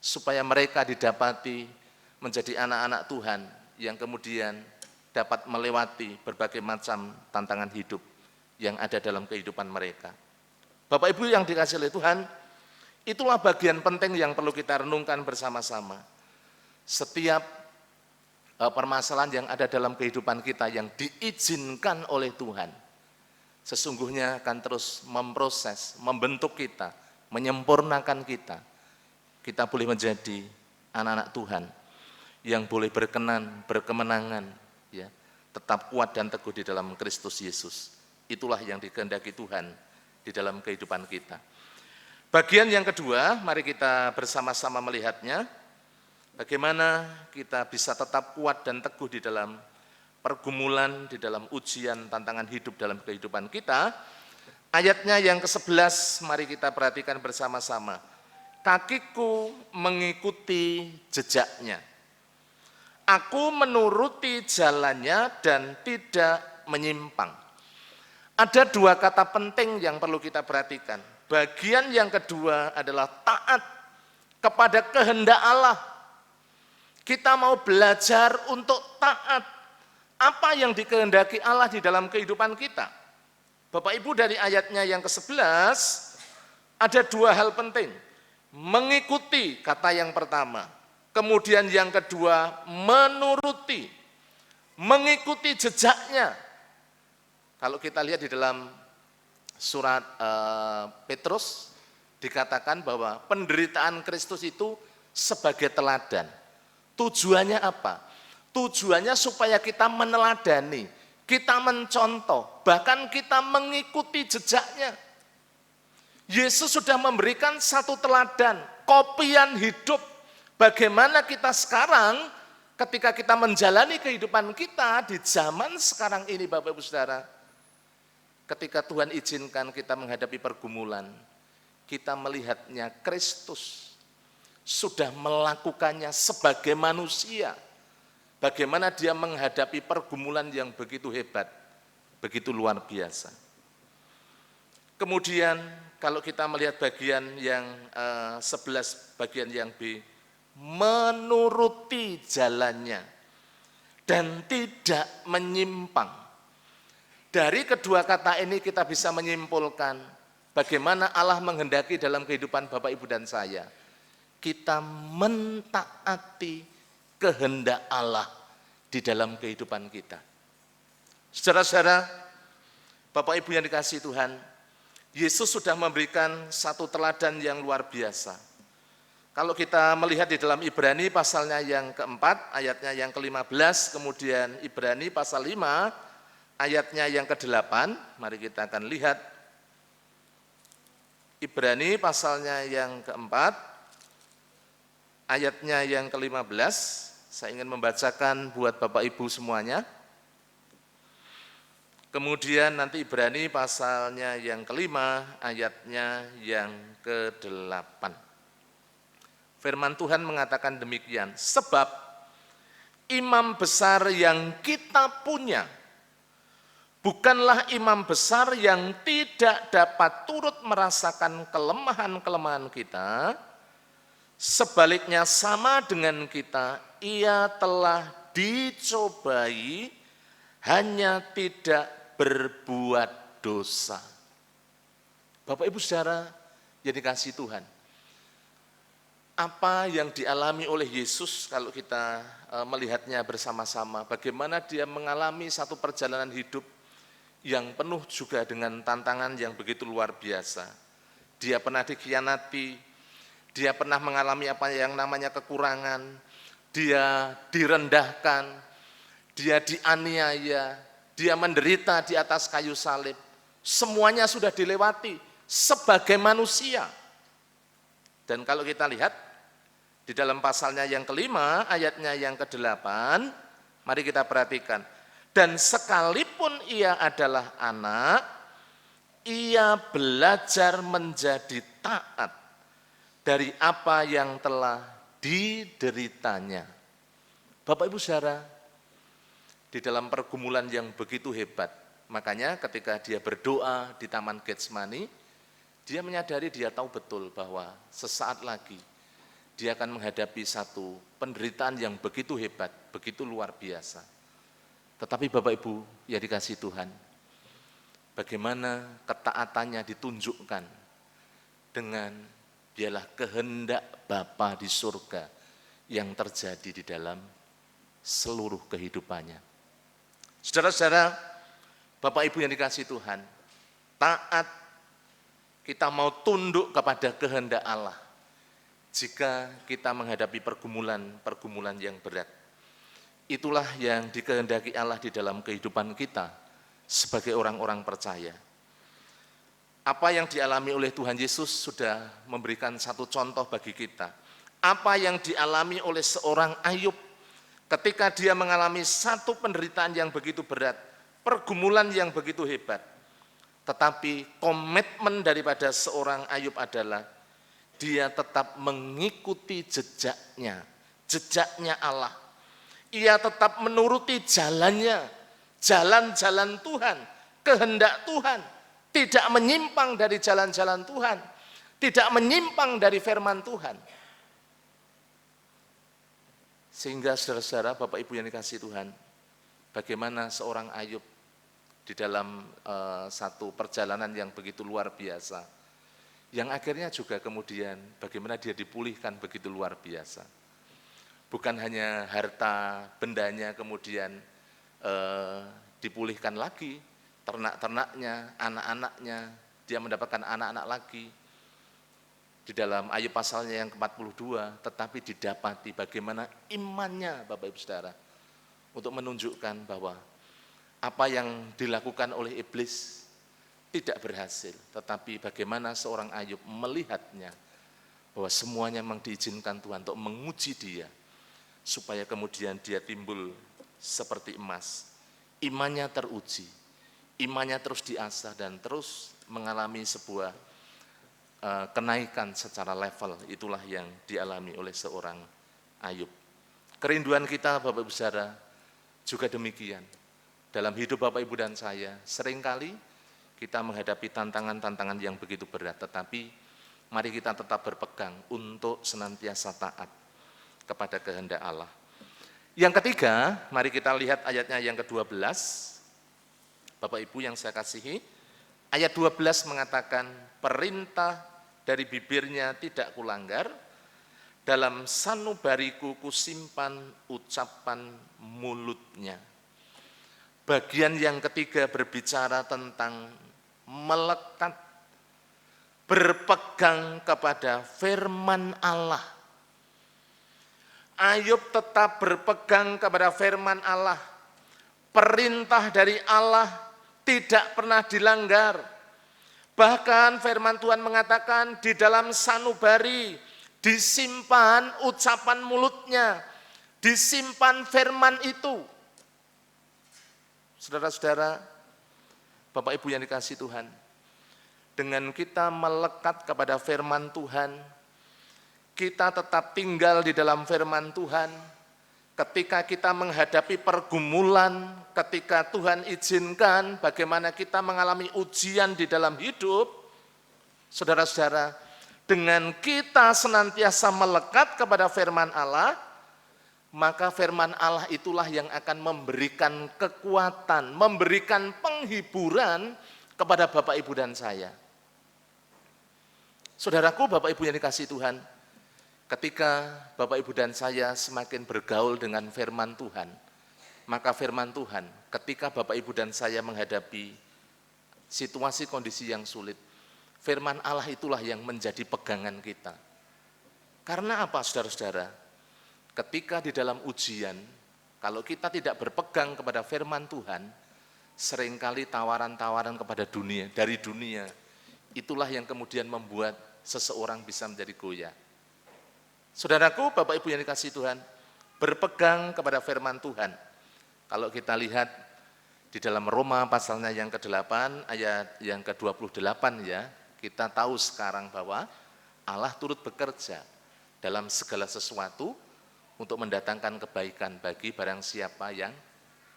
supaya mereka didapati menjadi anak-anak Tuhan yang kemudian dapat melewati berbagai macam tantangan hidup yang ada dalam kehidupan mereka. Bapak Ibu yang dikasihi oleh Tuhan, itulah bagian penting yang perlu kita renungkan bersama-sama. Setiap permasalahan yang ada dalam kehidupan kita yang diizinkan oleh Tuhan, sesungguhnya akan terus memproses, membentuk kita, menyempurnakan kita. Kita boleh menjadi anak-anak Tuhan yang boleh berkemenangan, ya, tetap kuat dan teguh di dalam Kristus Yesus. Itulah yang dikehendaki Tuhan di dalam kehidupan kita. Bagian yang kedua, mari kita bersama-sama melihatnya, bagaimana kita bisa tetap kuat dan teguh di dalam pergumulan, di dalam ujian, tantangan hidup dalam kehidupan kita. Ayatnya yang ke-11, mari kita perhatikan bersama-sama. Kakiku mengikuti jejaknya. Aku menuruti jalannya dan tidak menyimpang. Ada dua kata penting yang perlu kita perhatikan. Bagian yang kedua adalah taat kepada kehendak Allah. Kita mau belajar untuk taat. Apa yang dikehendaki Allah di dalam kehidupan kita? Bapak Ibu, dari ayatnya yang ke-11, ada dua hal penting. Mengikuti, kata yang pertama. Kemudian yang kedua, menuruti. Mengikuti jejaknya. Kalau kita lihat di dalam surat Petrus, dikatakan bahwa penderitaan Kristus itu sebagai teladan. Tujuannya apa? Tujuannya supaya kita meneladani, kita mencontoh, bahkan kita mengikuti jejaknya. Yesus sudah memberikan satu teladan, kopian hidup. Bagaimana kita sekarang ketika kita menjalani kehidupan kita di zaman sekarang ini, Bapak Ibu Saudara, ketika Tuhan izinkan kita menghadapi pergumulan, kita melihatnya Kristus sudah melakukannya sebagai manusia. Bagaimana dia menghadapi pergumulan yang begitu hebat, begitu luar biasa. Kemudian kalau kita melihat bagian yang 11, bagian yang B, menuruti jalannya dan tidak menyimpang. Dari kedua kata ini kita bisa menyimpulkan bagaimana Allah menghendaki dalam kehidupan Bapak, Ibu, dan saya. Kita mentaati kehendak Allah di dalam kehidupan kita. Saudara-saudara, Bapak Ibu yang dikasihi Tuhan, Yesus sudah memberikan satu teladan yang luar biasa. Kalau kita melihat di dalam Ibrani pasalnya yang keempat, ayatnya yang ke-15, kemudian Ibrani pasal 5, ayatnya yang ke-8, mari kita akan lihat. Ibrani pasalnya yang keempat, ayatnya yang ke-15, saya ingin membacakan buat Bapak Ibu semuanya. Kemudian nanti Ibrani pasalnya yang ke-5, ayatnya yang ke-8. Firman Tuhan mengatakan demikian, sebab imam besar yang kita punya bukanlah imam besar yang tidak dapat turut merasakan kelemahan-kelemahan kita. Sebaliknya sama dengan kita, ia telah dicobai, hanya tidak berbuat dosa. Bapak Ibu Saudara yang dikasihi Tuhan, apa yang dialami oleh Yesus kalau kita melihatnya bersama-sama, bagaimana dia mengalami satu perjalanan hidup yang penuh juga dengan tantangan yang begitu luar biasa. Dia pernah dikhianati, dia pernah mengalami apa yang namanya kekurangan, dia direndahkan, dia dianiaya, dia menderita di atas kayu salib. Semuanya sudah dilewati sebagai manusia. Dan kalau kita lihat di dalam pasalnya yang ke-5, ayatnya yang ke-8, mari kita perhatikan. Dan sekalipun ia adalah anak, ia belajar menjadi taat dari apa yang telah dideritanya. Bapak Ibu Saudara, di dalam pergumulan yang begitu hebat, makanya ketika dia berdoa di Taman Getsemani, dia menyadari, dia tahu betul bahwa sesaat lagi dia akan menghadapi satu penderitaan yang begitu hebat, begitu luar biasa. Tetapi Bapak Ibu yang dikasihi Tuhan, bagaimana ketaatannya ditunjukkan dengan dialah kehendak Bapa di surga yang terjadi di dalam seluruh kehidupannya. Saudara-saudara, Bapak Ibu yang dikasihi Tuhan, taat, kita mau tunduk kepada kehendak Allah jika kita menghadapi pergumulan yang berat. Itulah yang dikehendaki Allah di dalam kehidupan kita sebagai orang-orang percaya. Apa yang dialami oleh Tuhan Yesus sudah memberikan satu contoh bagi kita. Apa yang dialami oleh seorang Ayub ketika dia mengalami satu penderitaan yang begitu berat, pergumulan yang begitu hebat. Tetapi komitmen daripada seorang Ayub adalah dia tetap mengikuti jejaknya Allah. Ia tetap menuruti jalannya, jalan-jalan Tuhan, kehendak Tuhan. Tidak menyimpang dari jalan-jalan Tuhan, tidak menyimpang dari firman Tuhan. Sehingga saudara-saudara, Bapak Ibu yang dikasihi Tuhan, bagaimana seorang Ayub di dalam satu perjalanan yang begitu luar biasa, yang akhirnya juga kemudian bagaimana dia dipulihkan begitu luar biasa. Bukan hanya harta bendanya kemudian dipulihkan lagi, ternak-ternaknya, anak-anaknya, dia mendapatkan anak-anak lagi. Di dalam Ayub pasalnya yang ke-42, tetapi didapati bagaimana imannya Bapak Ibu Saudara, untuk menunjukkan bahwa apa yang dilakukan oleh iblis tidak berhasil, tetapi bagaimana seorang Ayub melihatnya, bahwa semuanya memang diizinkan Tuhan untuk menguji dia, supaya kemudian dia timbul seperti emas. Imannya teruji, imannya terus diasah dan terus mengalami sebuah kenaikan secara level. Itulah yang dialami oleh seorang Ayub. Kerinduan kita Bapak Ibu Saudara juga demikian. Dalam hidup Bapak Ibu dan saya, seringkali kita menghadapi tantangan-tantangan yang begitu berat, tetapi mari kita tetap berpegang untuk senantiasa taat kepada kehendak Allah. Yang ketiga, mari kita lihat ayatnya yang ke-12. Bapak Ibu yang saya kasihi, ayat 12 mengatakan, perintah dari bibirnya tidak kulanggar, dalam sanubariku kusimpan ucapan mulutnya. Bagian yang ketiga berbicara tentang melekat, berpegang kepada firman Allah. Ayub tetap berpegang kepada firman Allah. Perintah dari Allah tidak pernah dilanggar. Bahkan firman Tuhan mengatakan di dalam sanubari disimpan ucapan mulutnya, disimpan firman itu. Saudara-saudara, Bapak Ibu yang dikasihi Tuhan, dengan kita melekat kepada firman Tuhan, kita tetap tinggal di dalam firman Tuhan. Ketika kita menghadapi pergumulan, ketika Tuhan izinkan bagaimana kita mengalami ujian di dalam hidup, saudara-saudara, dengan kita senantiasa melekat kepada firman Allah, maka firman Allah itulah yang akan memberikan kekuatan, memberikan penghiburan kepada Bapak Ibu dan saya. Saudaraku, Bapak Ibu yang dikasihi Tuhan, ketika Bapak Ibu dan saya semakin bergaul dengan firman Tuhan, maka firman Tuhan ketika Bapak Ibu dan saya menghadapi situasi kondisi yang sulit, firman Allah itulah yang menjadi pegangan kita. Karena apa saudara-saudara? Ketika di dalam ujian, kalau kita tidak berpegang kepada firman Tuhan, seringkali tawaran-tawaran kepada dunia, dari dunia, itulah yang kemudian membuat seseorang bisa menjadi goyah. Saudaraku, Bapak Ibu yang dikasihi Tuhan, berpegang kepada firman Tuhan. Kalau kita lihat di dalam Roma pasalnya yang ke-8, ayat yang ke-28 ya, kita tahu sekarang bahwa Allah turut bekerja dalam segala sesuatu untuk mendatangkan kebaikan bagi barang siapa yang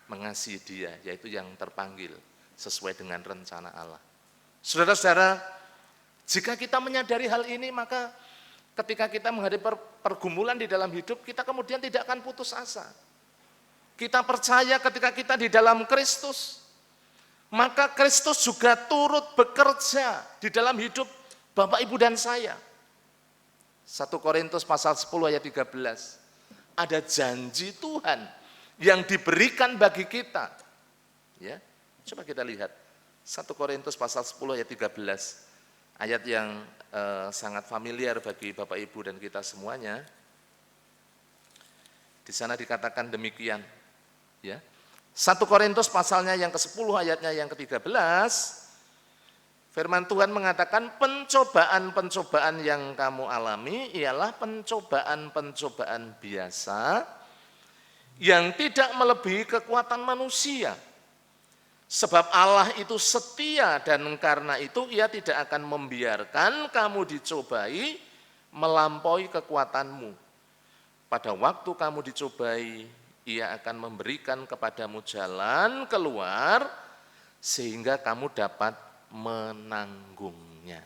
mengasihi Dia, yaitu yang terpanggil sesuai dengan rencana Allah. Saudara-saudara, jika kita menyadari hal ini, maka ketika kita menghadapi pergumulan di dalam hidup, kita kemudian tidak akan putus asa. Kita percaya ketika kita di dalam Kristus, maka Kristus juga turut bekerja di dalam hidup Bapak, Ibu, dan saya. 1 Korintus pasal 10 ayat 13. Ada janji Tuhan yang diberikan bagi kita. Ya, coba kita lihat. 1 Korintus pasal 10 ayat 13, ayat yang sangat familiar bagi Bapak Ibu dan kita semuanya. Di sana dikatakan demikian, ya. 1 Korintus pasalnya yang ke-10 ayatnya yang ke-13, firman Tuhan mengatakan pencobaan-pencobaan yang kamu alami ialah pencobaan-pencobaan biasa yang tidak melebihi kekuatan manusia. Sebab Allah itu setia dan karena itu Ia tidak akan membiarkan kamu dicobai melampaui kekuatanmu. Pada waktu kamu dicobai, Ia akan memberikan kepadamu jalan keluar sehingga kamu dapat menanggungnya.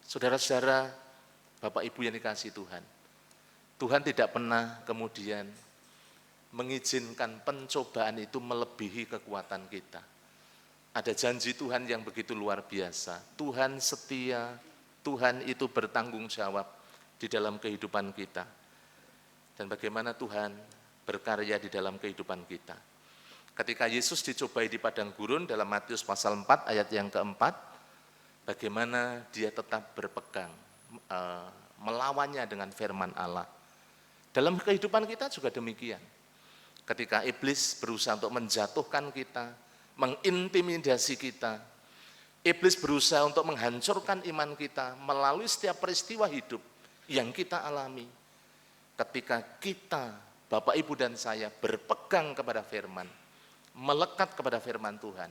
Saudara-saudara, Bapak Ibu yang dikasihi Tuhan, Tuhan tidak pernah kemudian mengizinkan pencobaan itu melebihi kekuatan kita. Ada janji Tuhan yang begitu luar biasa. Tuhan setia, Tuhan itu bertanggung jawab di dalam kehidupan kita. Dan bagaimana Tuhan berkarya di dalam kehidupan kita. Ketika Yesus dicobai di padang gurun dalam Matius pasal 4 ayat yang keempat, bagaimana dia tetap berpegang, melawannya dengan firman Allah. Dalam kehidupan kita juga demikian. Ketika iblis berusaha untuk menjatuhkan kita, mengintimidasi kita, iblis berusaha untuk menghancurkan iman kita melalui setiap peristiwa hidup yang kita alami. Ketika kita, Bapak, Ibu, dan saya berpegang kepada firman, melekat kepada firman Tuhan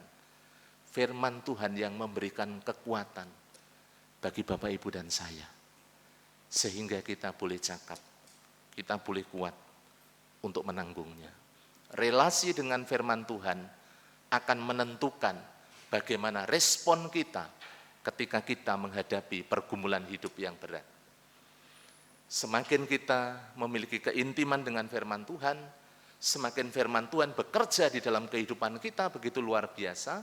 yang memberikan kekuatan bagi Bapak, Ibu, dan saya. Sehingga kita boleh cakap, kita boleh kuat untuk menanggungnya. Relasi dengan firman Tuhan akan menentukan bagaimana respon kita ketika kita menghadapi pergumulan hidup yang berat. Semakin kita memiliki keintiman dengan firman Tuhan, semakin firman Tuhan bekerja di dalam kehidupan kita begitu luar biasa,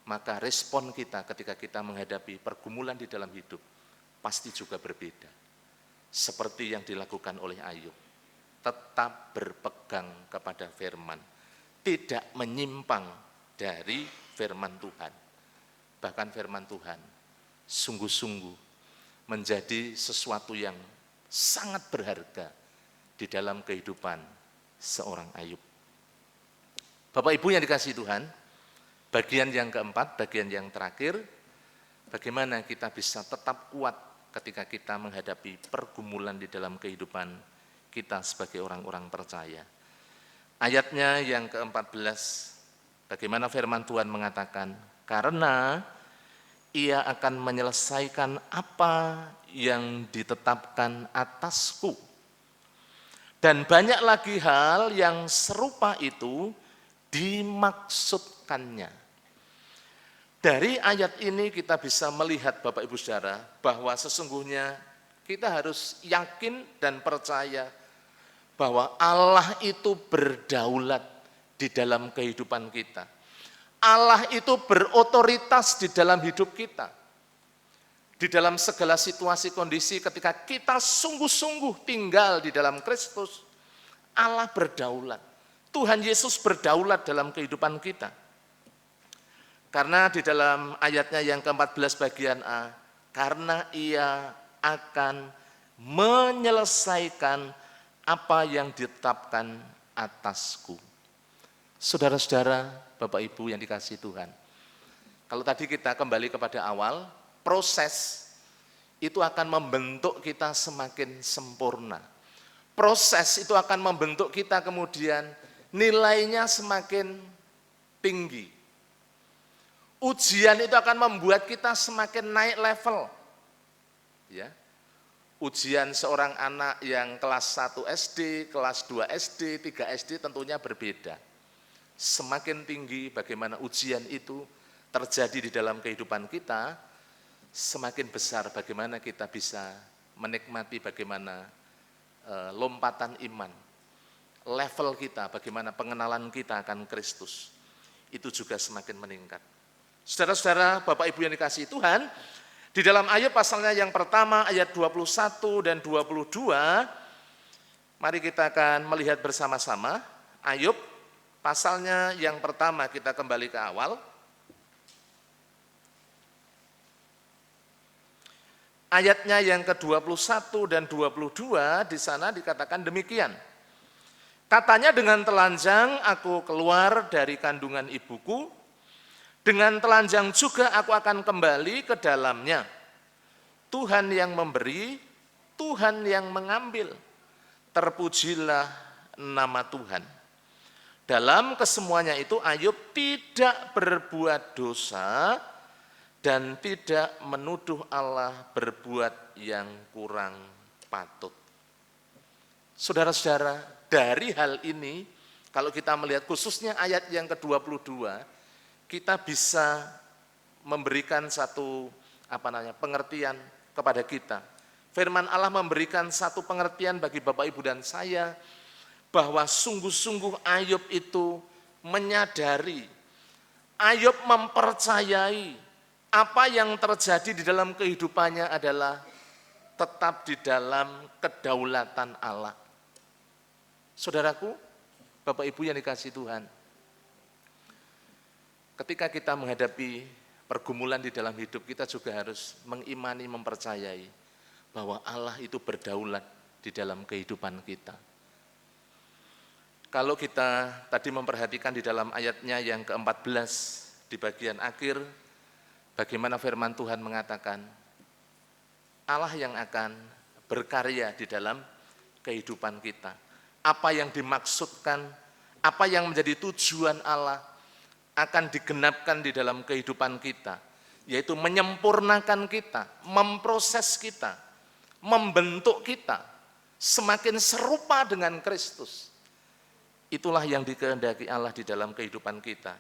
maka respon kita ketika kita menghadapi pergumulan di dalam hidup pasti juga berbeda. Seperti yang dilakukan oleh Ayub. Tetap berpegang kepada firman, tidak menyimpang dari firman Tuhan. Bahkan firman Tuhan sungguh-sungguh menjadi sesuatu yang sangat berharga di dalam kehidupan seorang Ayub. Bapak Ibu yang dikasihi Tuhan, bagian yang keempat, bagian yang terakhir, bagaimana kita bisa tetap kuat ketika kita menghadapi pergumulan di dalam kehidupan kita sebagai orang-orang percaya. Ayatnya yang ke-14, bagaimana firman Tuhan mengatakan, karena Ia akan menyelesaikan apa yang ditetapkan atasku. Dan banyak lagi hal yang serupa itu dimaksudkannya. Dari ayat ini kita bisa melihat Bapak Ibu Saudara bahwa sesungguhnya kita harus yakin dan percaya bahwa Allah itu berdaulat di dalam kehidupan kita. Allah itu berotoritas di dalam hidup kita. Di dalam segala situasi kondisi ketika kita sungguh-sungguh tinggal di dalam Kristus, Allah berdaulat. Tuhan Yesus berdaulat dalam kehidupan kita. Karena di dalam ayatnya yang ke-14 bagian A, karena Ia akan menyelesaikan apa yang ditetapkan atasku. Saudara-saudara, Bapak Ibu yang dikasihi Tuhan. Kalau tadi kita kembali kepada awal, proses itu akan membentuk kita semakin sempurna. Proses itu akan membentuk kita kemudian nilainya semakin tinggi. Ujian itu akan membuat kita semakin naik level. Ya. Ujian seorang anak yang kelas 1 SD, kelas 2 SD, 3 SD tentunya berbeda. Semakin tinggi bagaimana ujian itu terjadi di dalam kehidupan kita, semakin besar bagaimana kita bisa menikmati bagaimana lompatan iman, level kita, bagaimana pengenalan kita akan Kristus, itu juga semakin meningkat. Saudara-saudara, Bapak Ibu yang dikasihi Tuhan, di dalam Ayub pasalnya yang pertama, ayat 21 dan 22, mari kita akan melihat bersama-sama. Ayub pasalnya yang pertama, kita kembali ke awal. Ayatnya yang ke-21 dan 22 di sana dikatakan demikian. Katanya, dengan telanjang aku keluar dari kandungan ibuku, dengan telanjang juga aku akan kembali ke dalamnya. Tuhan yang memberi, Tuhan yang mengambil. Terpujilah nama Tuhan. Dalam kesemuanya itu Ayub tidak berbuat dosa dan tidak menuduh Allah berbuat yang kurang patut. Saudara-saudara, dari hal ini, kalau kita melihat khususnya ayat yang ke-22, kita bisa memberikan satu pengertian kepada kita. Firman Allah memberikan satu pengertian bagi Bapak, Ibu, dan saya, bahwa sungguh-sungguh Ayub itu menyadari, Ayub mempercayai apa yang terjadi di dalam kehidupannya adalah tetap di dalam kedaulatan Allah. Saudaraku, Bapak Ibu yang dikasihi Tuhan, ketika kita menghadapi pergumulan di dalam hidup, kita juga harus mengimani, mempercayai bahwa Allah itu berdaulat di dalam kehidupan kita. Kalau kita tadi memperhatikan di dalam ayatnya yang ke-14 di bagian akhir, bagaimana firman Tuhan mengatakan, Allah yang akan berkarya di dalam kehidupan kita. Apa yang dimaksudkan, apa yang menjadi tujuan Allah akan digenapkan di dalam kehidupan kita, yaitu menyempurnakan kita, memproses kita, membentuk kita, semakin serupa dengan Kristus. Itulah yang dikehendaki Allah di dalam kehidupan kita.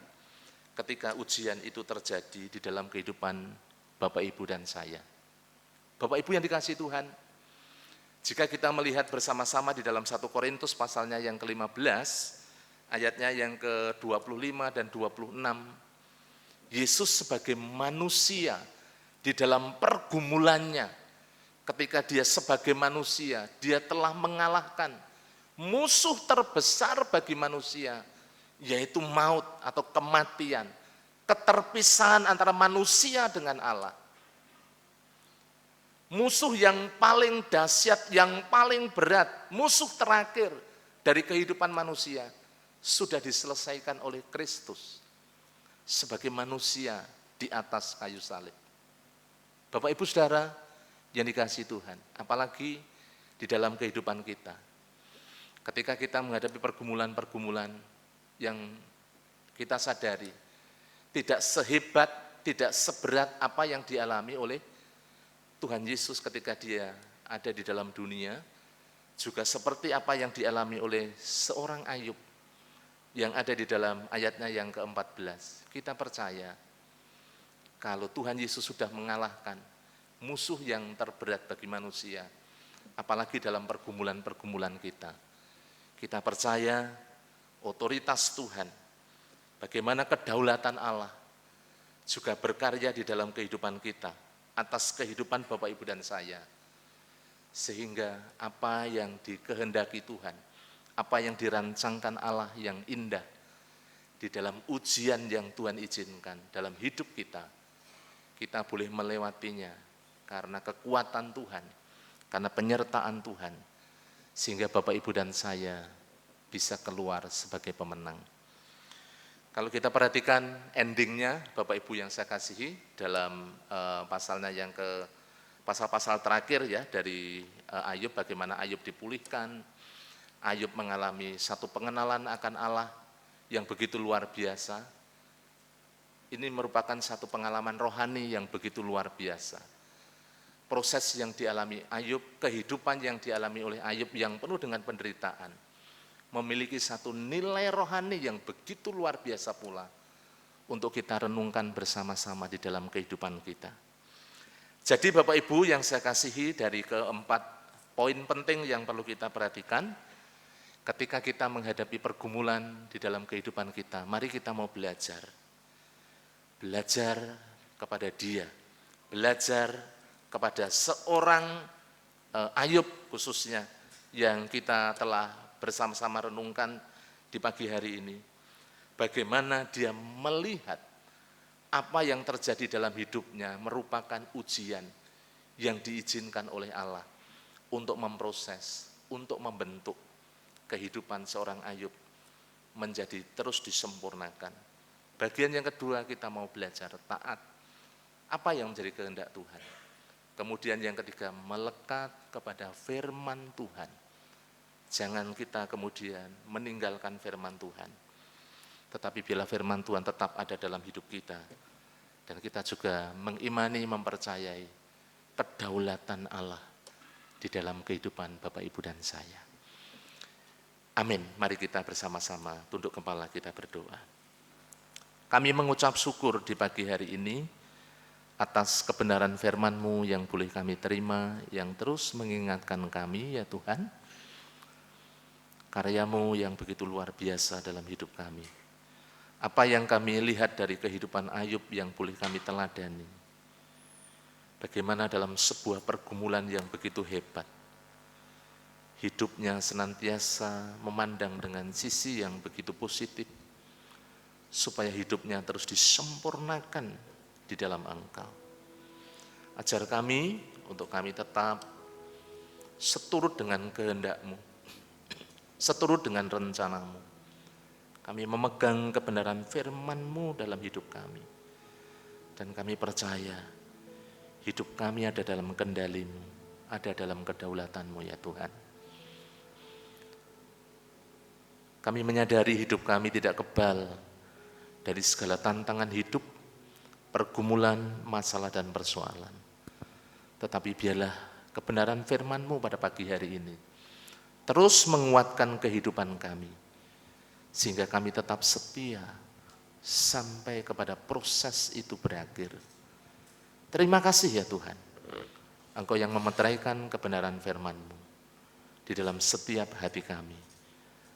Ketika ujian itu terjadi di dalam kehidupan Bapak, Ibu, dan saya. Bapak, Ibu yang dikasihi Tuhan, jika kita melihat bersama-sama di dalam 1 Korintus pasalnya yang ke-15, ayatnya yang ke-25 dan 26, Yesus sebagai manusia di dalam pergumulannya, ketika dia sebagai manusia, dia telah mengalahkan musuh terbesar bagi manusia, yaitu maut atau kematian, keterpisahan antara manusia dengan Allah. Musuh yang paling dahsyat, yang paling berat, musuh terakhir dari kehidupan manusia sudah diselesaikan oleh Kristus sebagai manusia di atas kayu salib. Bapak, Ibu, Saudara yang dikasihi Tuhan, apalagi di dalam kehidupan kita, ketika kita menghadapi pergumulan-pergumulan yang kita sadari tidak sehebat, tidak seberat apa yang dialami oleh Tuhan Yesus ketika dia ada di dalam dunia, juga seperti apa yang dialami oleh seorang Ayub yang ada di dalam ayatnya yang ke-14. Kita percaya kalau Tuhan Yesus sudah mengalahkan musuh yang terberat bagi manusia, apalagi dalam pergumulan-pergumulan kita. Kita percaya otoritas Tuhan, bagaimana kedaulatan Allah juga berkarya di dalam kehidupan kita, atas kehidupan Bapak, Ibu, dan saya. Sehingga apa yang dikehendaki Tuhan, apa yang dirancangkan Allah yang indah di dalam ujian yang Tuhan izinkan dalam hidup kita, kita boleh melewatinya karena kekuatan Tuhan, karena penyertaan Tuhan, sehingga Bapak, Ibu, dan saya bisa keluar sebagai pemenang. Kalau kita perhatikan endingnya, Bapak, Ibu yang saya kasihi, dalam pasalnya yang pasal-pasal terakhir ya dari Ayub, bagaimana Ayub dipulihkan, Ayub mengalami satu pengenalan akan Allah yang begitu luar biasa. Ini merupakan satu pengalaman rohani yang begitu luar biasa. Proses yang dialami Ayub, kehidupan yang dialami oleh Ayub yang penuh dengan penderitaan, memiliki satu nilai rohani yang begitu luar biasa pula untuk kita renungkan bersama-sama di dalam kehidupan kita. Jadi Bapak, Ibu yang saya kasihi, dari keempat poin penting yang perlu kita perhatikan ketika kita menghadapi pergumulan di dalam kehidupan kita, mari kita mau belajar kepada Dia, belajar kepada seorang Ayub khususnya yang kita telah bersama-sama renungkan di pagi hari ini. Bagaimana dia melihat apa yang terjadi dalam hidupnya merupakan ujian yang diizinkan oleh Allah untuk memproses, untuk membentuk kehidupan seorang Ayub menjadi terus disempurnakan. Bagian yang kedua, kita mau belajar taat. Apa yang menjadi kehendak Tuhan? Kemudian yang ketiga, melekat kepada firman Tuhan. Jangan kita kemudian meninggalkan firman Tuhan. Tetapi bila firman Tuhan tetap ada dalam hidup kita, dan kita juga mengimani, mempercayai kedaulatan Allah di dalam kehidupan Bapak, Ibu, dan saya. Amin. Mari kita bersama-sama tunduk kepala, kita berdoa. Kami mengucap syukur di pagi hari ini atas kebenaran firman-Mu yang boleh kami terima, yang terus mengingatkan kami, ya Tuhan, karya-Mu yang begitu luar biasa dalam hidup kami. Apa yang kami lihat dari kehidupan Ayub yang boleh kami teladani. Bagaimana dalam sebuah pergumulan yang begitu hebat, hidupnya senantiasa memandang dengan sisi yang begitu positif, supaya hidupnya terus disempurnakan di dalam Engkau. Ajar kami untuk kami tetap seturut dengan kehendak-Mu, seturut dengan rencana-Mu. Kami memegang kebenaran firman-Mu dalam hidup kami. Dan kami percaya hidup kami ada dalam kendali-Mu, ada dalam kedaulatan-Mu, ya Tuhan. Kami menyadari hidup kami tidak kebal dari segala tantangan hidup, pergumulan, masalah, dan persoalan. Tetapi biarlah kebenaran firman-Mu pada pagi hari ini terus menguatkan kehidupan kami, sehingga kami tetap setia sampai kepada proses itu berakhir. Terima kasih ya Tuhan, Engkau yang memeteraikan kebenaran firman-Mu di dalam setiap hati kami,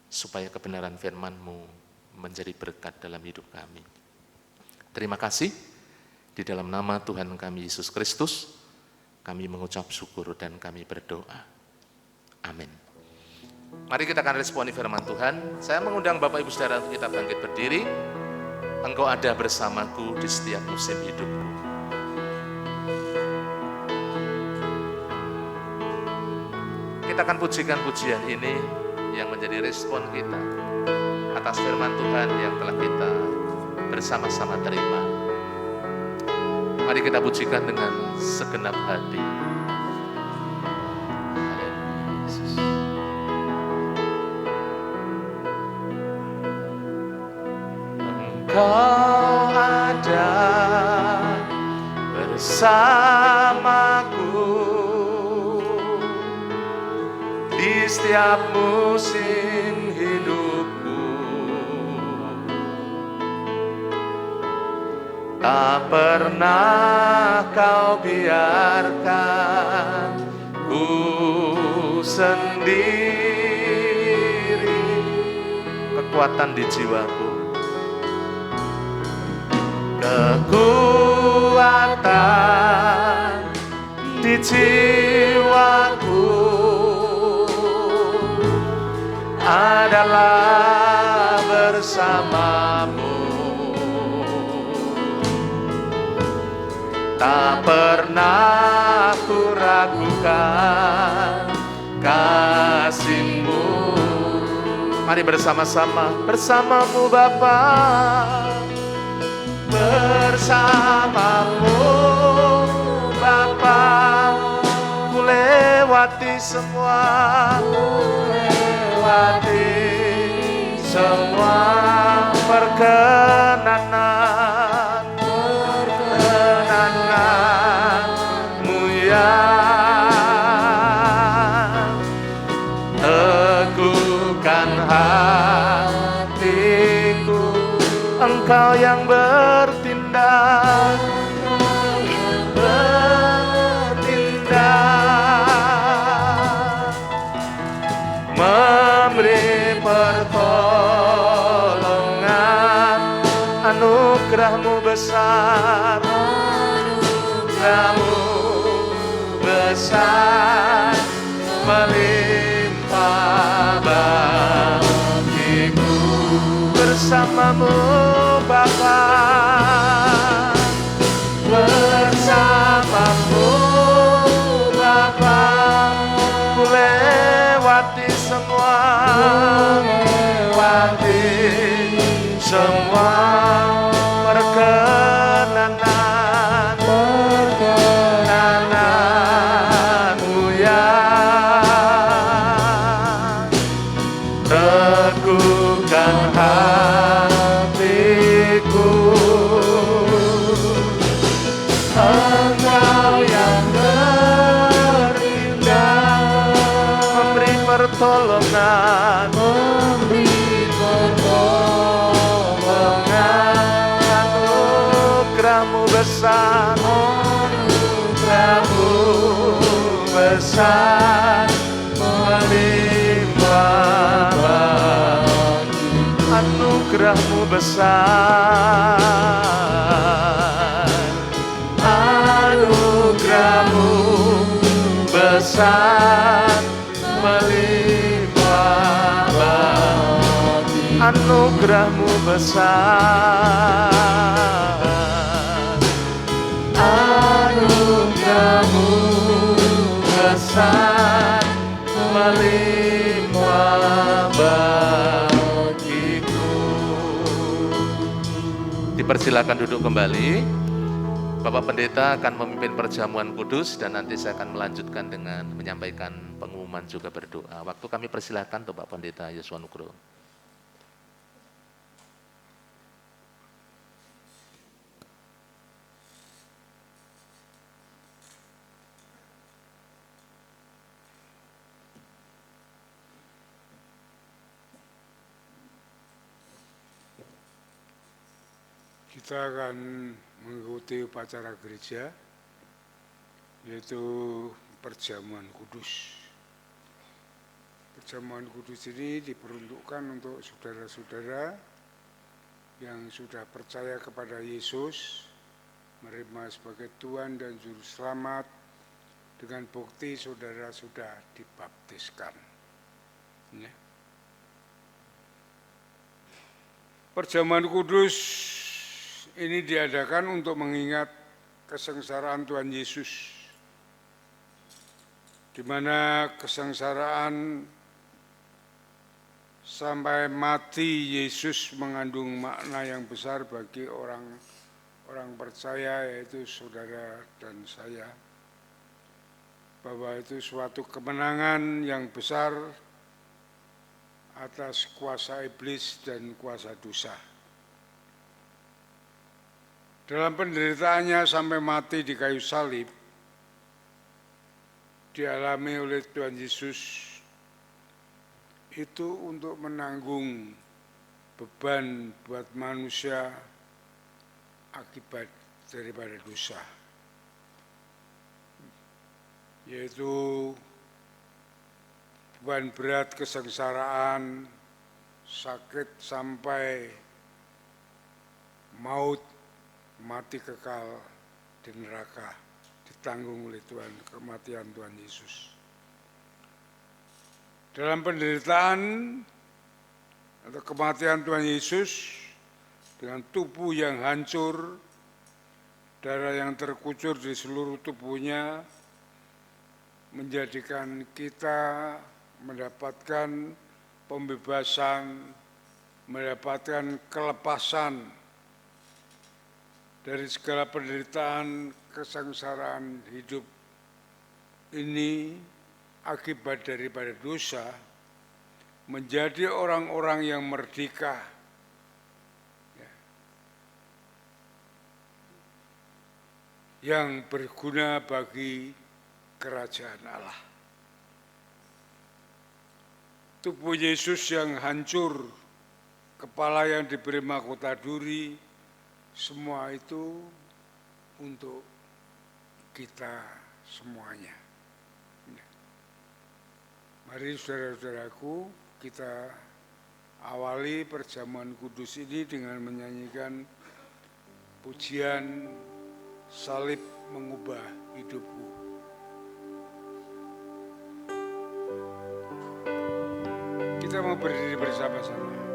supaya kebenaran firman-Mu menjadi berkat dalam hidup kami. Terima kasih, di dalam nama Tuhan kami Yesus Kristus, kami mengucap syukur dan kami berdoa. Amin. Mari kita akan responi firman Tuhan. Saya mengundang Bapak Ibu Saudara untuk kita bangkit berdiri. Engkau ada bersamaku di setiap musim hidupku. Kita akan pujikan pujian ini yang menjadi respon kita atas firman Tuhan yang telah kita bersama-sama terima. Mari kita pujikan dengan segenap hati. Haleluya, Yesus. Engkau ada bersamaku di setiap musim hidupku. Tak pernah Kau biarkan ku sendiri. Kekuatan di jiwaku, kekuatan di jiwaku adalah bersamamu. Tak pernah ku ragukan kasih-Mu. Mari bersama-sama, bersamamu Bapa, bersamamu Bapa, ku lewati semua, perkenanan-Mu ya. Teguhkan hatiku, Engkau yang bertindak, memberi pertolongan. Anugerah-Mu besar, anugerah-Mu besar, melimpah bagiku. Bersamamu Bapa, bersamamu pertolongan, anugerah-Mu besar, anugerah-Mu besar, melimpah bagi, anugerah-Mu besar, anugerah-Mu besar, melimpah bagi, anugerah-Mu besar, anugerah-Mu besar, melimpah bagiku. Dipersilakan duduk kembali. Bapak Pendeta akan memimpin perjamuan kudus dan nanti saya akan melanjutkan dengan menyampaikan pengumuman juga berdoa. Waktu kami persilahkan untuk Bapak Pendeta Yosua Nugroho. Kita akan mengikuti upacara gereja, yaitu perjamuan kudus. Perjamuan kudus ini diperuntukkan untuk saudara-saudara yang sudah percaya kepada Yesus, menerima sebagai Tuhan dan Juru Selamat, dengan bukti saudara sudah dibaptiskan. Ya. Perjamuan kudus ini diadakan untuk mengingat kesengsaraan Tuhan Yesus, di mana kesengsaraan sampai mati Yesus mengandung makna yang besar bagi orang percaya, yaitu saudara dan saya, bahwa itu suatu kemenangan yang besar atas kuasa iblis dan kuasa dosa. Dalam penderitaannya sampai mati di kayu salib, dialami oleh Tuhan Yesus itu untuk menanggung beban buat manusia akibat daripada dosa, yaitu beban berat kesengsaraan, sakit sampai maut, mati kekal di neraka, ditanggung oleh Tuhan, kematian Tuhan Yesus. Dalam penderitaan atau kematian Tuhan Yesus, dengan tubuh yang hancur, darah yang terkucur di seluruh tubuhnya, menjadikan kita mendapatkan pembebasan, mendapatkan kelepasan dari segala penderitaan, kesengsaraan hidup ini akibat daripada dosa, menjadi orang-orang yang merdeka, yang berguna bagi kerajaan Allah. Tubuh Yesus yang hancur, kepala yang diberi mahkota duri, semua itu untuk kita semuanya. Mari saudara-saudaraku, kita awali perjamuan kudus ini dengan menyanyikan pujian Salib Mengubah Hidupku. Kita mau berdiri bersama-sama.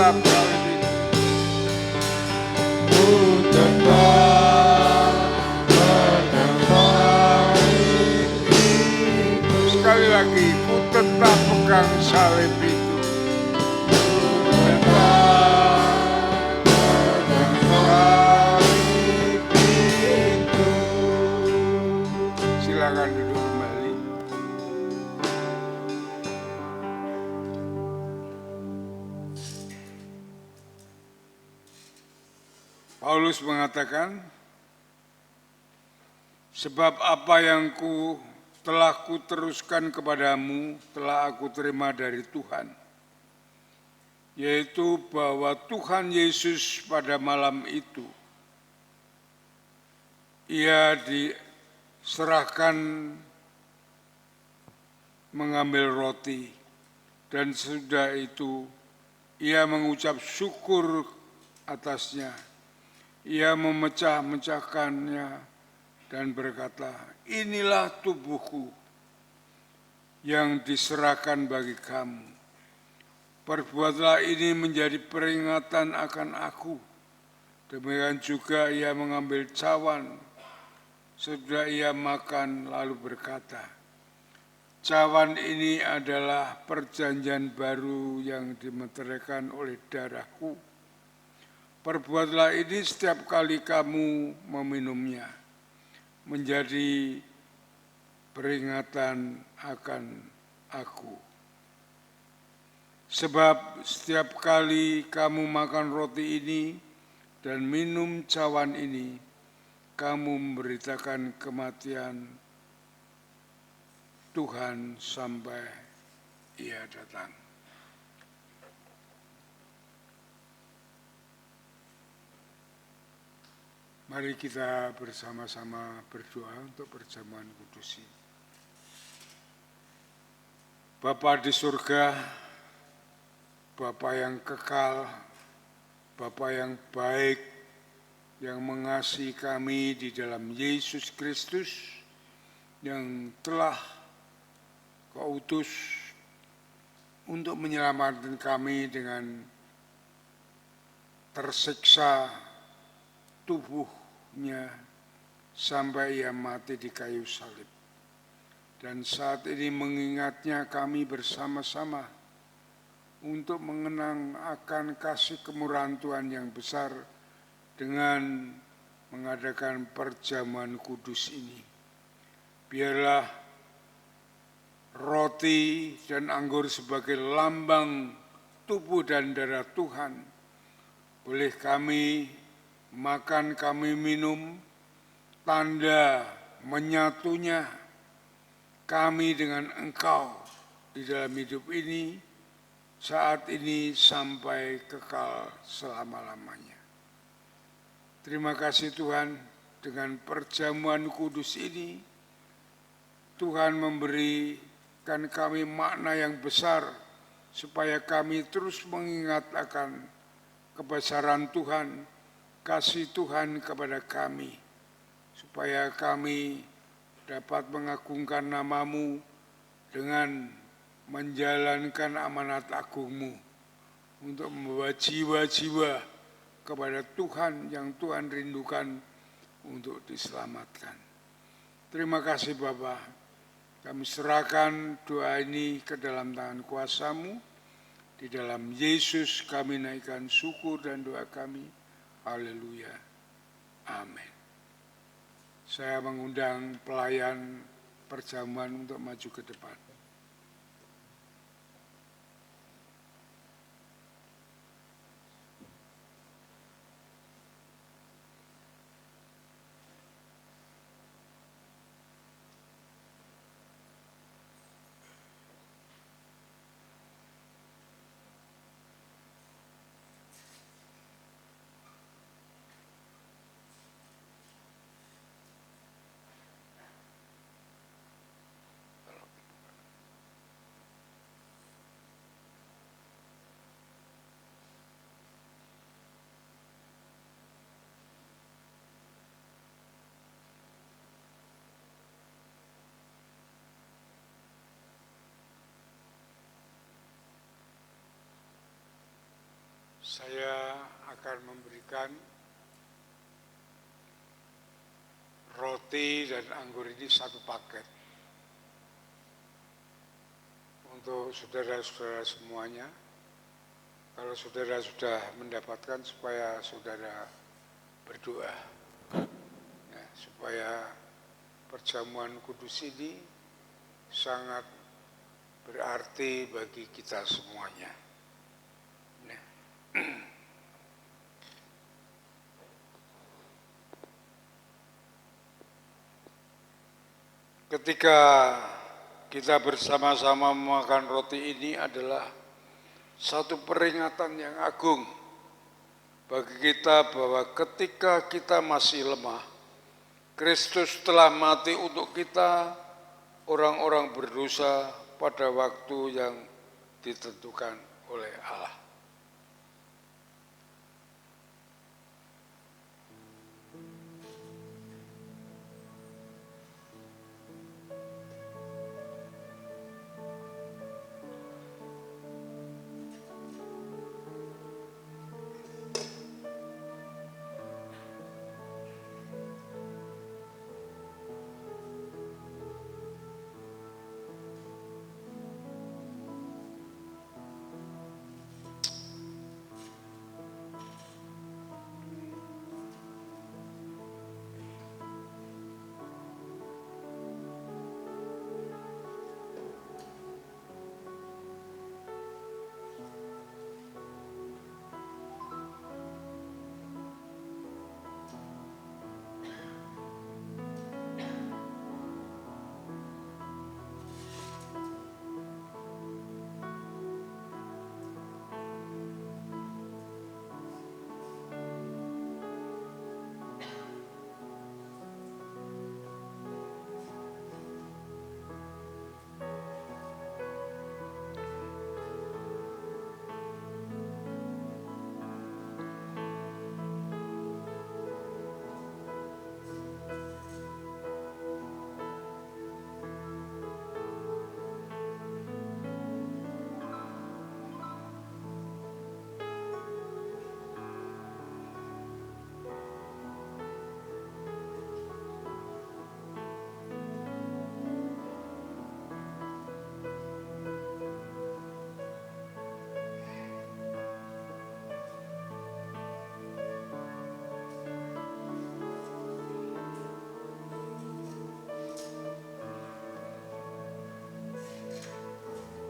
tetap salib itu. Ku tetap pegang itu. Sekali lagi, ku tetap pegang salib itu. Silakan duduk kembali. Paulus mengatakan, sebab apa yang telah kuteruskan kepadamu telah aku terima dari Tuhan, yaitu bahwa Tuhan Yesus pada malam itu ia diserahkan mengambil roti, dan sesudah itu ia mengucap syukur atasnya. Ia memecah-mecahkannya dan berkata, inilah tubuhku yang diserahkan bagi kamu. Perbuatlah ini menjadi peringatan akan aku. Demikian juga ia mengambil cawan. Sesudah ia makan lalu berkata, cawan ini adalah perjanjian baru yang dimeteraikan oleh darahku. Perbuatlah ini setiap kali kamu meminumnya, menjadi peringatan akan aku. Sebab setiap kali kamu makan roti ini dan minum cawan ini, kamu memberitakan kematian Tuhan sampai ia datang. Mari kita bersama-sama berdoa untuk perjamuan kudus ini. Bapa di surga, Bapa yang kekal, Bapa yang baik, yang mengasihi kami di dalam Yesus Kristus, yang telah Kau utus untuk menyelamatkan kami dengan tersiksa tubuhnya sampai ia mati di kayu salib. Dan saat ini mengingatnya kami bersama-sama untuk mengenang akan kasih kemurahan Tuhan yang besar dengan mengadakan perjamuan kudus ini. Biarlah roti dan anggur sebagai lambang tubuh dan darah Tuhan boleh kami makan, kami minum, tanda menyatunya kami dengan Engkau di dalam hidup ini, saat ini sampai kekal selama-lamanya. Terima kasih Tuhan, dengan perjamuan kudus ini, Tuhan memberikan kami makna yang besar, supaya kami terus mengingat akan kebesaran Tuhan, kasih Tuhan kepada kami, supaya kami dapat mengagungkan nama-Mu dengan menjalankan amanat agung-Mu untuk membawa jiwa-jiwa kepada Tuhan yang Tuhan rindukan untuk diselamatkan. Terima kasih Bapa, kami serahkan doa ini ke dalam tangan kuasa-Mu. Di dalam Yesus kami naikkan syukur dan doa kami. Haleluya. Amin. Saya mengundang pelayan perjamuan untuk maju ke depan. Saya akan memberikan roti dan anggur ini satu paket untuk saudara-saudara semuanya. Kalau saudara sudah mendapatkan, supaya saudara berdoa ya, supaya perjamuan kudus ini sangat berarti bagi kita semuanya. Nah. Ketika kita bersama-sama memakan roti ini adalah satu peringatan yang agung bagi kita bahwa ketika kita masih lemah, Kristus telah mati untuk kita, orang-orang berdosa pada waktu yang ditentukan oleh Allah.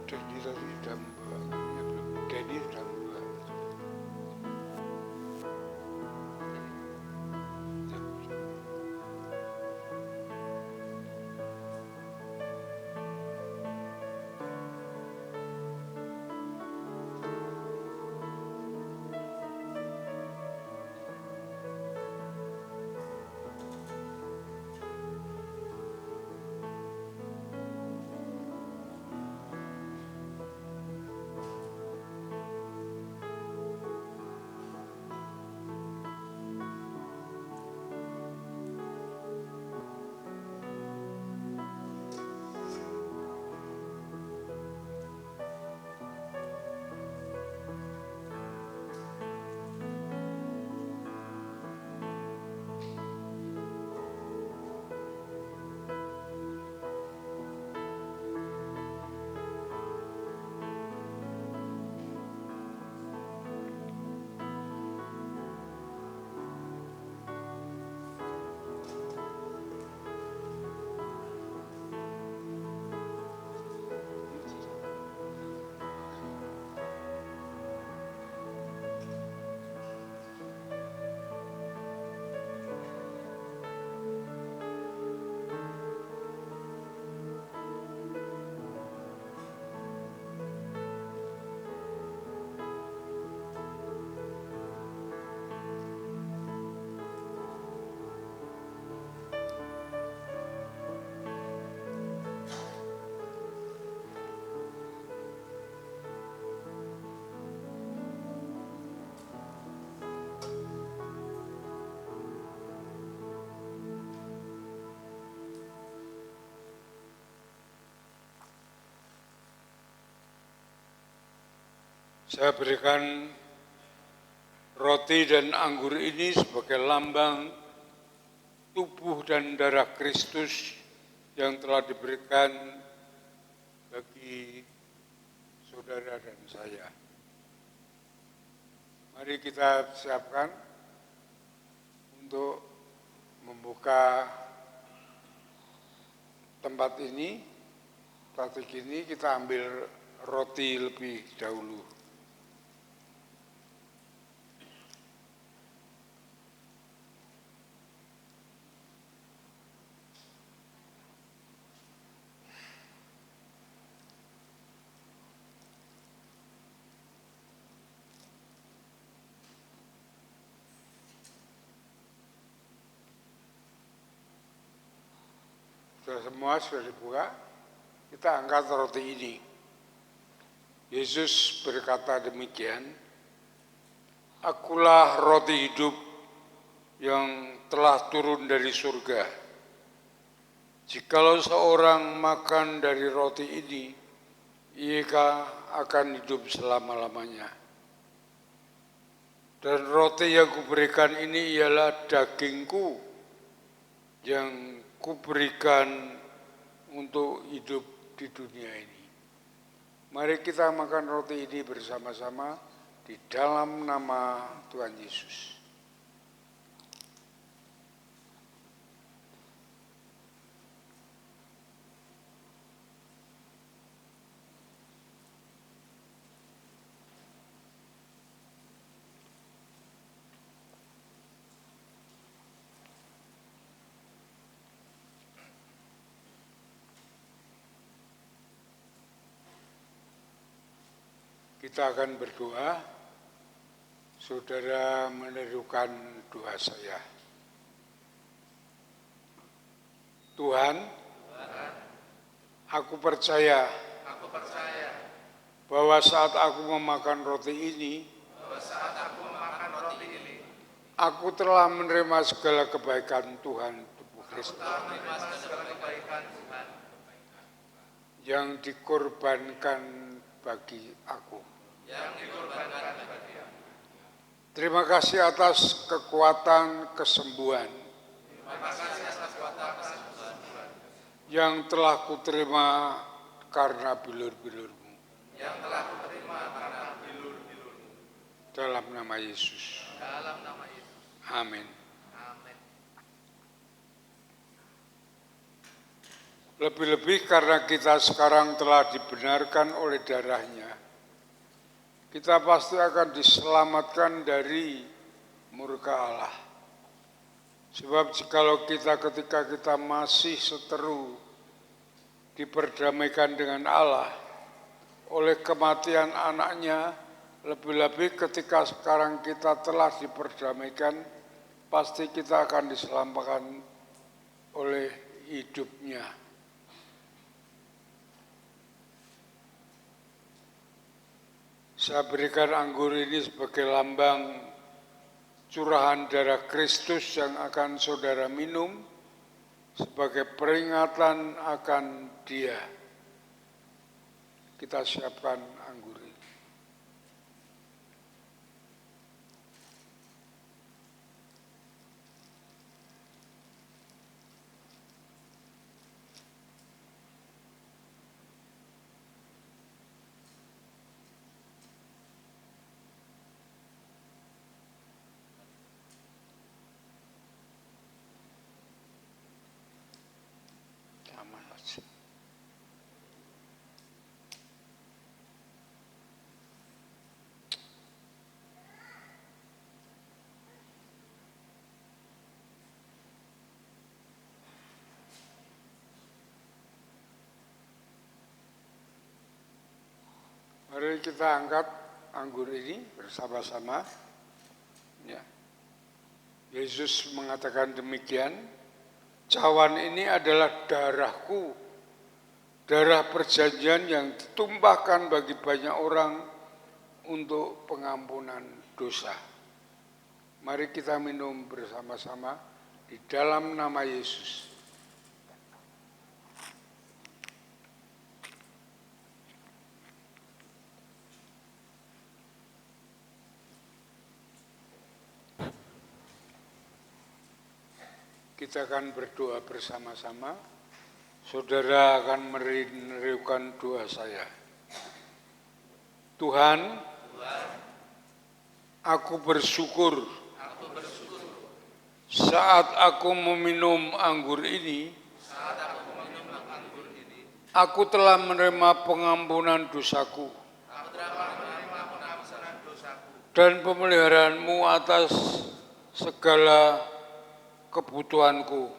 Denny tadi sudah membawa, Denny sudah membawa. Saya berikan Roti dan anggur ini sebagai lambang tubuh dan darah Kristus yang telah diberikan bagi saudara dan saya. Mari kita siapkan untuk membuka tempat ini. Strategi ini kita ambil roti lebih dahulu. Semua sudah dibuka, kita angkat roti ini. Yesus berkata demikian, "Akulah roti hidup yang telah turun dari surga. Jikalau seorang makan dari roti ini, ia akan hidup selama-lamanya. Dan roti yang kuberikan ini ialah dagingku yang kuberikan untuk hidup di dunia ini." Mari kita makan roti ini bersama-sama di dalam nama Tuhan Yesus. Kita akan berdoa, saudara menirukan doa saya. Tuhan, aku percaya bahwa saat aku memakan roti ini, aku telah menerima segala kebaikan Tuhan tubuh Kristus yang dikorbankan bagi aku. Terima kasih atas kekuatan kesembuhan yang telah kuterima karena bilur-bilur-Mu. Dalam nama Yesus. Amin. Lebih-lebih karena kita sekarang telah dibenarkan oleh darah-Nya, kita pasti akan diselamatkan dari murka Allah. Sebab jikalau ketika kita masih seteru diperdamaikan dengan Allah oleh kematian anaknya, lebih-lebih ketika sekarang kita telah diperdamaikan, pasti kita akan diselamatkan oleh hidupnya. Saya berikan anggur ini sebagai lambang curahan darah Kristus yang akan saudara minum sebagai peringatan akan Dia. Kita siapkan anggur ini. Mari kita angkat anggur ini bersama-sama. Ya. Yesus mengatakan demikian, cawan ini adalah darahku, darah perjanjian yang ditumpahkan bagi banyak orang untuk pengampunan dosa. Mari kita minum bersama-sama di dalam nama Yesus. kita akan berdoa bersama-sama. Saudara akan menirukan doa saya. Tuhan, aku bersyukur saat aku meminum anggur ini, aku telah menerima pengampunan dosaku dan pemeliharaanmu atas segala kebutuhanku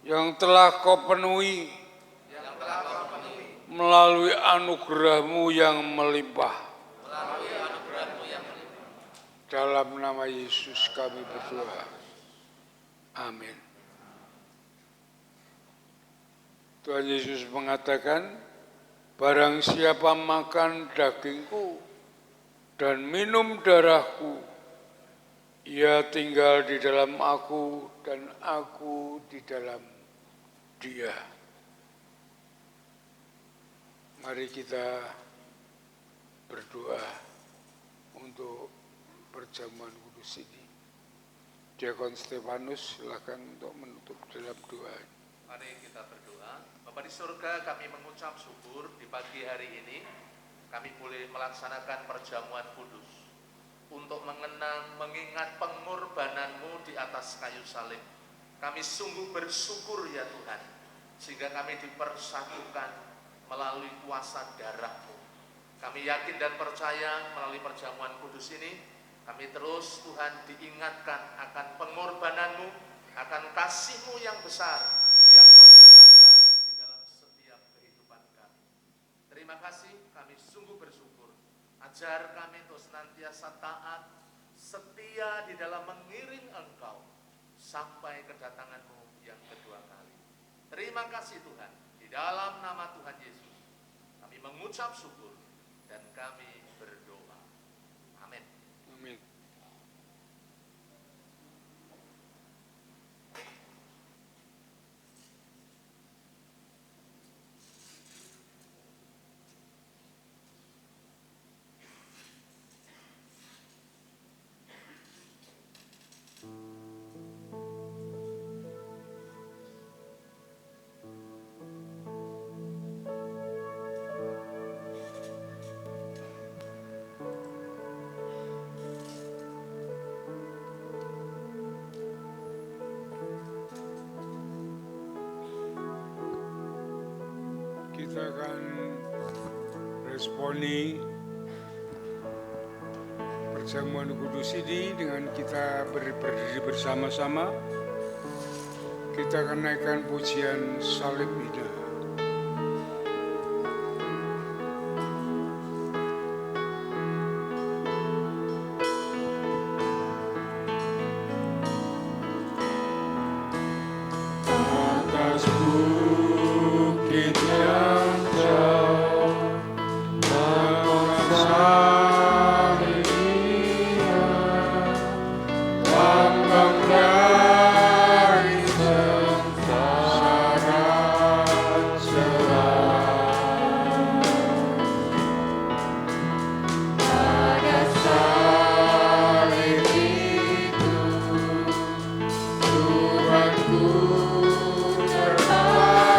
yang telah kau penuhi melalui anugerahmu yang melimpah. Dalam nama Yesus kami berdoa. Amin. Tuhan Yesus mengatakan, barang siapa makan dagingku dan minum darahku, ia tinggal di dalam aku dan aku di dalam dia. Mari kita berdoa untuk perjamuan kudus ini. Diakon Stefanus, silakan untuk menutup dalam doa. Mari kita berdoa. Bapa di surga, kami mengucap syukur di pagi hari ini kami boleh melaksanakan perjamuan kudus untuk mengingat pengorbananmu di atas kayu salib. Kami sungguh bersyukur ya Tuhan, sehingga kami dipersatukan melalui kuasa darah-Mu. Kami yakin dan percaya melalui perjamuan kudus ini, kami terus Tuhan diingatkan akan pengorbanan-Mu, akan kasih-Mu yang besar yang Kau nyatakan di dalam setiap kehidupan kami. Terima kasih, kami sungguh bersyukur. Ajar kami untuk senantiasa taat, setia di dalam mengiring Engkau sampai kedatangan-Mu yang kedua kali. Terima kasih Tuhan, di dalam nama Tuhan Yesus kami mengucap syukur dan kami berdoa. Amin. Amin. Kita akan responi perjamuan kudus ini dengan kita berdiri bersama-sama. Kita akan naikkan pujian Salib Indah. Tuhanku terbaik.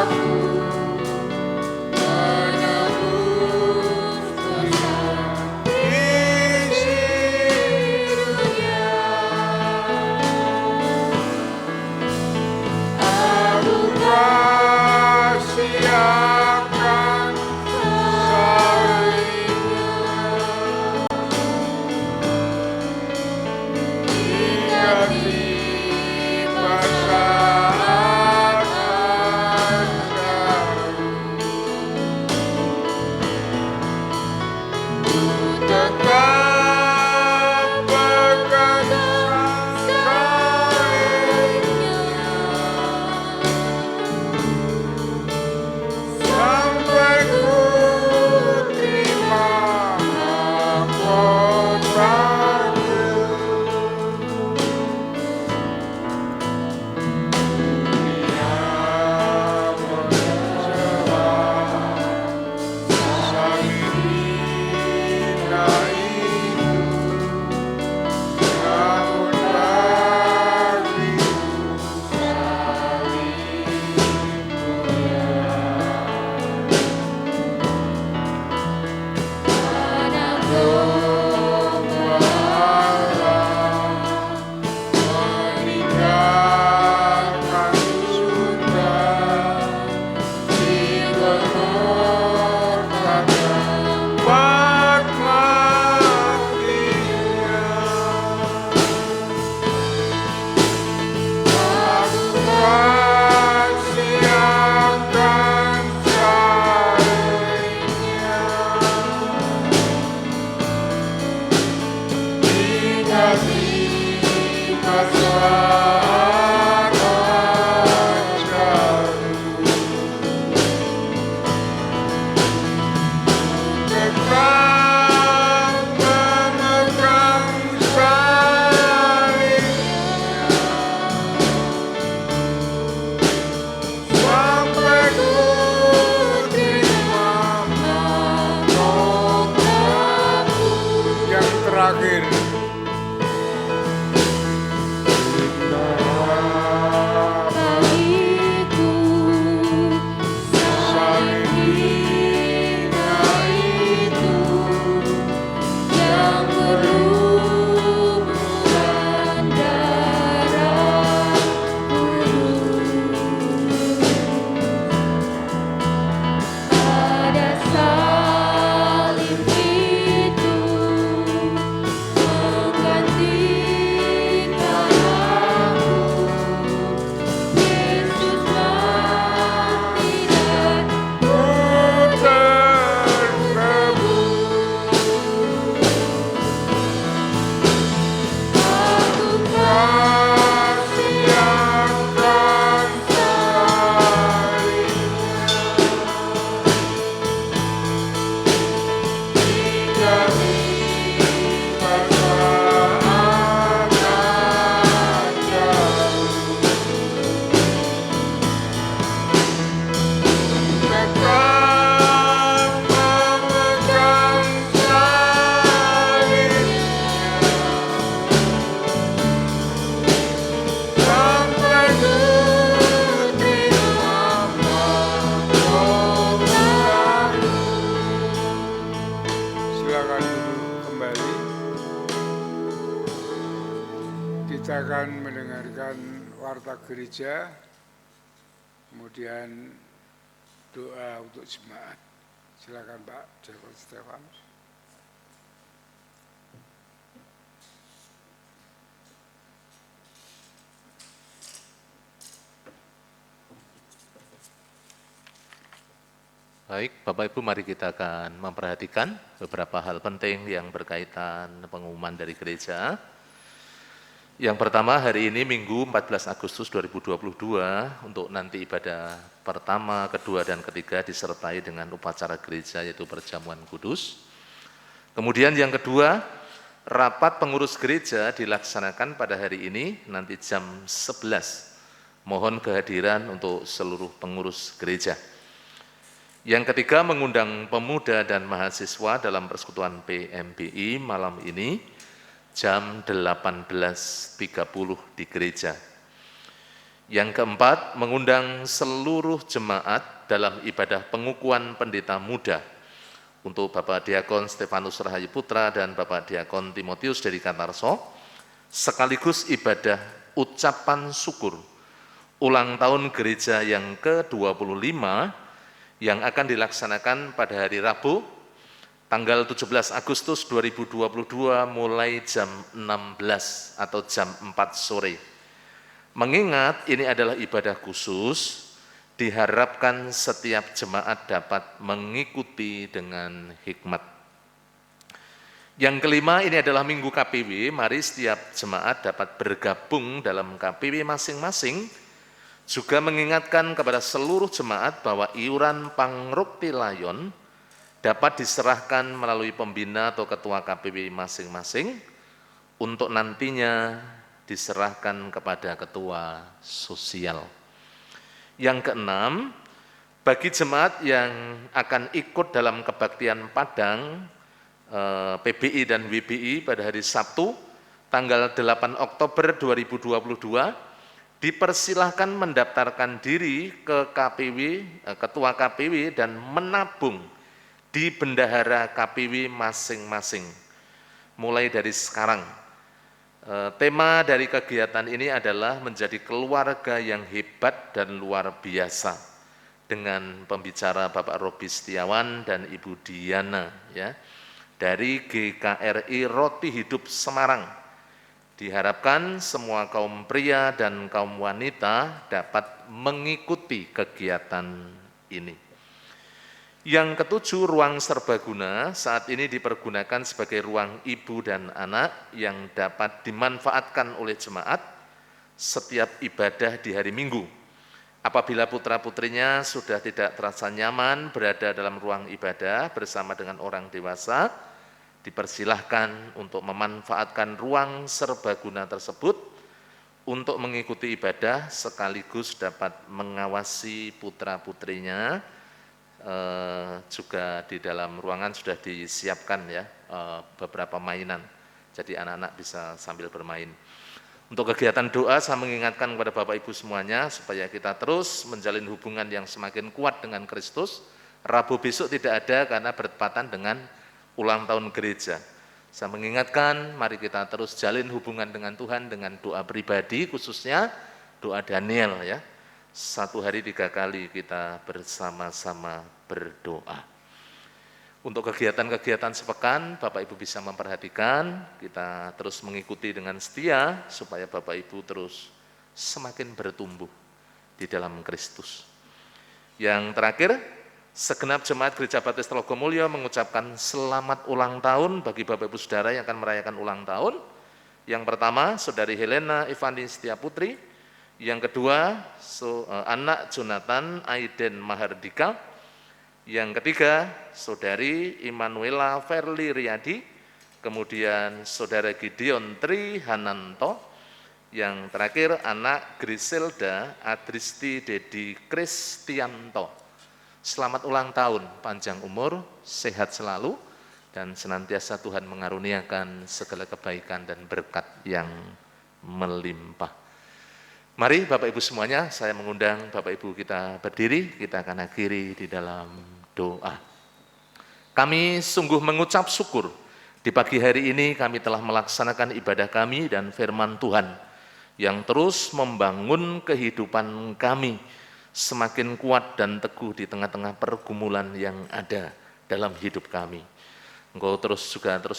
akan mendengarkan warta gereja, kemudian doa untuk jemaat. Silakan Pak Diakon Stefanus. Baik, Bapak Ibu, mari kita akan memperhatikan beberapa hal penting yang berkaitan pengumuman dari gereja. Yang pertama, hari ini Minggu 14 Agustus 2022 untuk nanti ibadah pertama, kedua, dan ketiga disertai dengan upacara gereja yaitu perjamuan kudus. Kemudian yang kedua, rapat pengurus gereja dilaksanakan pada hari ini nanti jam 11. Mohon kehadiran untuk seluruh pengurus gereja. Yang ketiga, mengundang pemuda dan mahasiswa dalam persekutuan PMBI malam ini jam 18.30 di gereja. Yang keempat, mengundang seluruh jemaat dalam ibadah pengukuhan pendeta muda untuk Bapak Diakon Stefanus Rahayu Putra dan Bapak Diakon Timotius dari Katarso, sekaligus ibadah ucapan syukur ulang tahun gereja yang ke-25 yang akan dilaksanakan pada hari Rabu, tanggal 17 Agustus 2022 mulai jam 16 atau jam 4 sore. Mengingat ini adalah ibadah khusus, diharapkan setiap jemaat dapat mengikuti dengan hikmat. Yang kelima, ini adalah Minggu KPW, mari setiap jemaat dapat bergabung dalam KPW masing-masing. Juga mengingatkan kepada seluruh jemaat bahwa iuran pangrukti layon dapat diserahkan melalui pembina atau ketua KPW masing-masing untuk nantinya diserahkan kepada ketua sosial. Yang keenam, bagi jemaat yang akan ikut dalam kebaktian Padang, PBI dan WBI pada hari Sabtu, tanggal 8 Oktober 2022, dipersilahkan mendaftarkan diri ke KPW, ketua KPW dan menabung di bendahara KPW masing-masing. Mulai dari sekarang, tema dari kegiatan ini adalah menjadi keluarga yang hebat dan luar biasa dengan pembicara Bapak Robi Setiawan dan Ibu Diana ya dari GKRI Roti Hidup Semarang. Diharapkan semua kaum pria dan kaum wanita dapat mengikuti kegiatan ini. Yang ketujuh, ruang serbaguna saat ini dipergunakan sebagai ruang ibu dan anak yang dapat dimanfaatkan oleh jemaat setiap ibadah di hari Minggu. Apabila putra-putrinya sudah tidak terasa nyaman berada dalam ruang ibadah bersama dengan orang dewasa, dipersilahkan untuk memanfaatkan ruang serbaguna tersebut untuk mengikuti ibadah sekaligus dapat mengawasi putra-putrinya. Juga di dalam ruangan sudah disiapkan ya beberapa mainan, jadi anak-anak bisa sambil bermain. Untuk kegiatan doa, saya mengingatkan kepada Bapak Ibu semuanya supaya kita terus menjalin hubungan yang semakin kuat dengan Kristus. Rabu besok tidak ada karena bertepatan dengan ulang tahun gereja. Saya mengingatkan, mari kita terus jalin hubungan dengan Tuhan dengan doa pribadi, khususnya doa Daniel ya. 1 hari 3 kali kita bersama-sama berdoa. Untuk kegiatan-kegiatan sepekan, Bapak Ibu bisa memperhatikan, kita terus mengikuti dengan setia supaya Bapak Ibu terus semakin bertumbuh di dalam Kristus. Yang terakhir, segenap jemaat Gereja Baptis Telogomulyo mengucapkan selamat ulang tahun bagi Bapak Ibu Saudara yang akan merayakan ulang tahun. Yang pertama, Saudari Helena Ivani Setia Putri. Yang kedua, anak Jonathan Aiden Mahardika. Yang ketiga, Saudari Immanuela Verli Riyadi. Kemudian Saudara Gideon Tri Hananto. Yang terakhir, anak Griselda Adristi Dedi Kristianto. Selamat ulang tahun, panjang umur, sehat selalu, dan senantiasa Tuhan mengaruniakan segala kebaikan dan berkat yang melimpah. Mari Bapak Ibu semuanya, saya mengundang Bapak Ibu kita berdiri, kita akan akhiri di dalam doa. Kami sungguh mengucap syukur, di pagi hari ini kami telah melaksanakan ibadah kami dan firman Tuhan yang terus membangun kehidupan kami semakin kuat dan teguh di tengah-tengah pergumulan yang ada dalam hidup kami. Engkau terus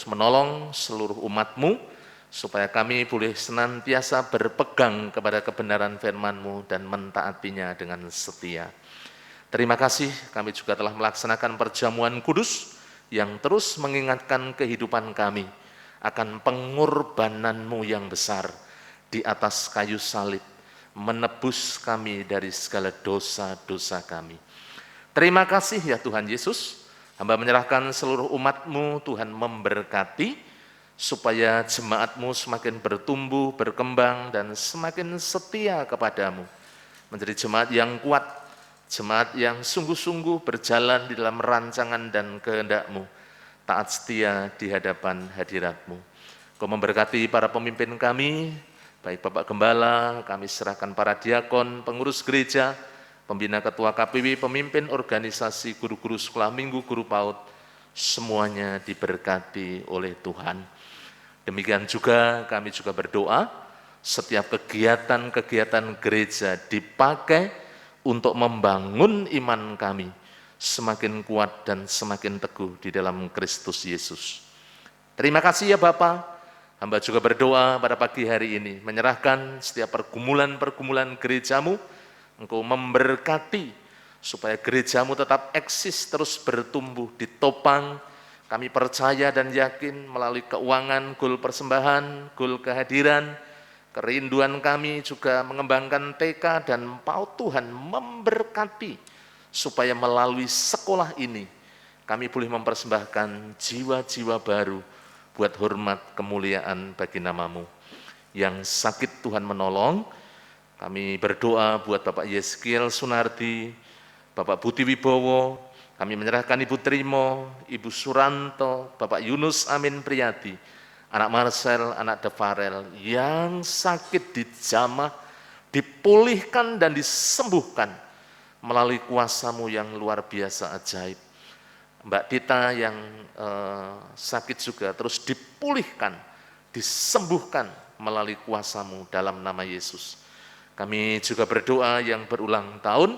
menolong seluruh umat-Mu, supaya kami boleh senantiasa berpegang kepada kebenaran firman-Mu dan mentaatinya dengan setia. Terima kasih, kami juga telah melaksanakan perjamuan kudus yang terus mengingatkan kehidupan kami akan pengorbanan-Mu yang besar di atas kayu salib, menebus kami dari segala dosa-dosa kami. Terima kasih ya Tuhan Yesus, hamba menyerahkan seluruh umat-Mu, Tuhan memberkati, supaya jemaat-Mu semakin bertumbuh, berkembang, dan semakin setia kepadamu. Menjadi jemaat yang kuat, jemaat yang sungguh-sungguh berjalan di dalam rancangan dan kehendak-Mu, taat setia di hadapan hadirat-Mu. Kau memberkati para pemimpin kami, baik Bapak Gembala, kami serahkan para diakon, pengurus gereja, pembina ketua KPW, pemimpin organisasi, guru-guru sekolah minggu, guru PAUD, semuanya diberkati oleh Tuhan. Demikian juga kami juga berdoa, setiap kegiatan-kegiatan gereja dipakai untuk membangun iman kami semakin kuat dan semakin teguh di dalam Kristus Yesus. Terima kasih ya Bapa. Hamba juga berdoa pada pagi hari ini, menyerahkan setiap pergumulan-pergumulan gereja-Mu, Engkau memberkati supaya gereja-Mu tetap eksis, terus bertumbuh, ditopang. Kami percaya dan yakin melalui keuangan, gol persembahan, gol kehadiran, kerinduan kami juga mengembangkan TK dan PAUD. Tuhan memberkati supaya melalui sekolah ini kami boleh mempersembahkan jiwa-jiwa baru buat hormat kemuliaan bagi nama-Mu. Yang sakit Tuhan menolong. Kami berdoa buat Bapak Yeskiel Sunardi, Bapak Budi Wibowo, kami menyerahkan Ibu Trimo, Ibu Suranto, Bapak Yunus Amin Priyadi, anak Marcel, anak Devarel, yang sakit dijamah, dipulihkan dan disembuhkan melalui kuasa-Mu yang luar biasa ajaib. Mbak Tita yang sakit juga terus dipulihkan, disembuhkan melalui kuasa-Mu dalam nama Yesus. Kami juga berdoa yang berulang tahun,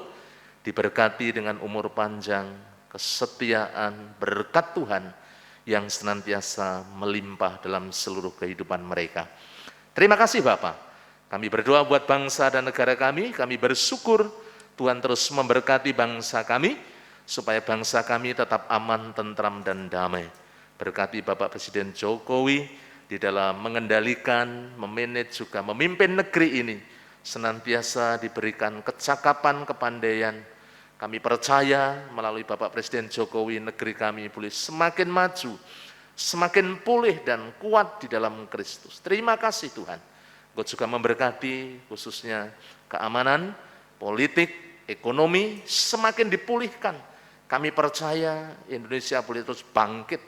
diberkati dengan umur panjang, kesetiaan, berkat Tuhan yang senantiasa melimpah dalam seluruh kehidupan mereka. Terima kasih Bapak. Kami berdoa buat bangsa dan negara kami bersyukur Tuhan terus memberkati bangsa kami, supaya bangsa kami tetap aman, tentram, dan damai. Berkati Bapak Presiden Jokowi di dalam mengendalikan, memanage juga memimpin negeri ini, senantiasa diberikan kecakapan, kepandaian. Kami percaya melalui Bapak Presiden Jokowi, negeri kami boleh semakin maju, semakin pulih dan kuat di dalam Kristus. Terima kasih Tuhan. Engkau juga memberkati khususnya keamanan, politik, ekonomi semakin dipulihkan. Kami percaya Indonesia boleh terus bangkit,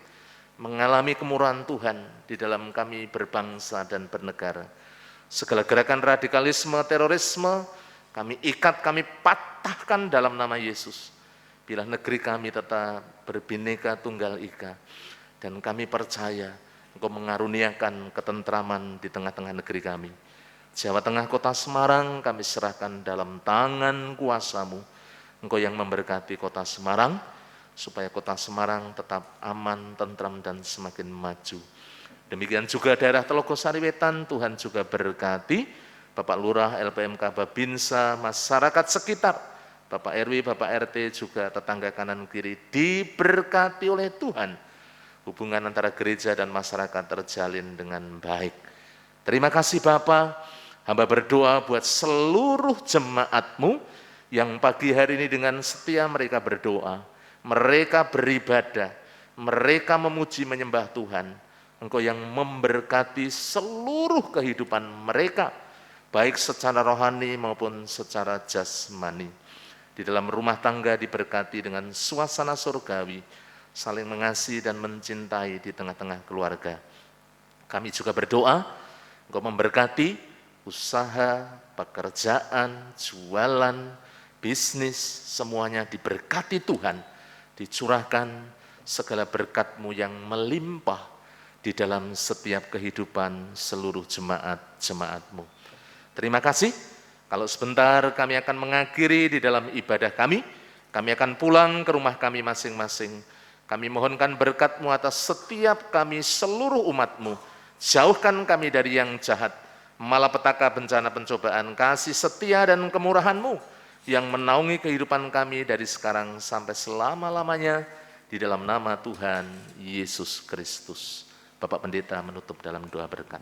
mengalami kemurahan Tuhan di dalam kami berbangsa dan bernegara. Segala gerakan radikalisme, terorisme, kami ikat, kami patahkan dalam nama Yesus. Bila negeri kami tetap berbineka tunggal ika, dan kami percaya Engkau mengaruniakan ketentraman di tengah-tengah negeri kami. Jawa Tengah, kota Semarang kami serahkan dalam tangan kuasa-Mu. Engkau yang memberkati kota Semarang, supaya kota Semarang tetap aman, tentram, dan semakin maju. Demikian juga daerah Telogosari Wetan, Tuhan juga berkati, Bapak Lurah, LPMK Babinsa, masyarakat sekitar, Bapak RW, Bapak RT, juga tetangga kanan kiri, diberkati oleh Tuhan. Hubungan antara gereja dan masyarakat terjalin dengan baik. Terima kasih Bapak, hamba berdoa buat seluruh jemaat-Mu, yang pagi hari ini dengan setia mereka berdoa, mereka beribadah, mereka memuji menyembah Tuhan. Engkau yang memberkati seluruh kehidupan mereka, baik secara rohani maupun secara jasmani. Di dalam rumah tangga diberkati dengan suasana surgawi, saling mengasihi dan mencintai di tengah-tengah keluarga. Kami juga berdoa, Engkau memberkati usaha, pekerjaan, jualan, bisnis, semuanya diberkati Tuhan, dicurahkan segala berkat-Mu yang melimpah di dalam setiap kehidupan seluruh jemaat-jemaat-Mu. Terima kasih. Kalau sebentar kami akan mengakhiri di dalam ibadah kami akan pulang ke rumah kami masing-masing. Kami mohonkan berkat-Mu atas setiap kami seluruh umat-Mu. Jauhkan kami dari yang jahat, malapetaka, bencana, pencobaan, kasih setia dan kemurahan-Mu yang menaungi kehidupan kami dari sekarang sampai selama-lamanya di dalam nama Tuhan Yesus Kristus. Bapak Pendeta menutup dalam doa berkat.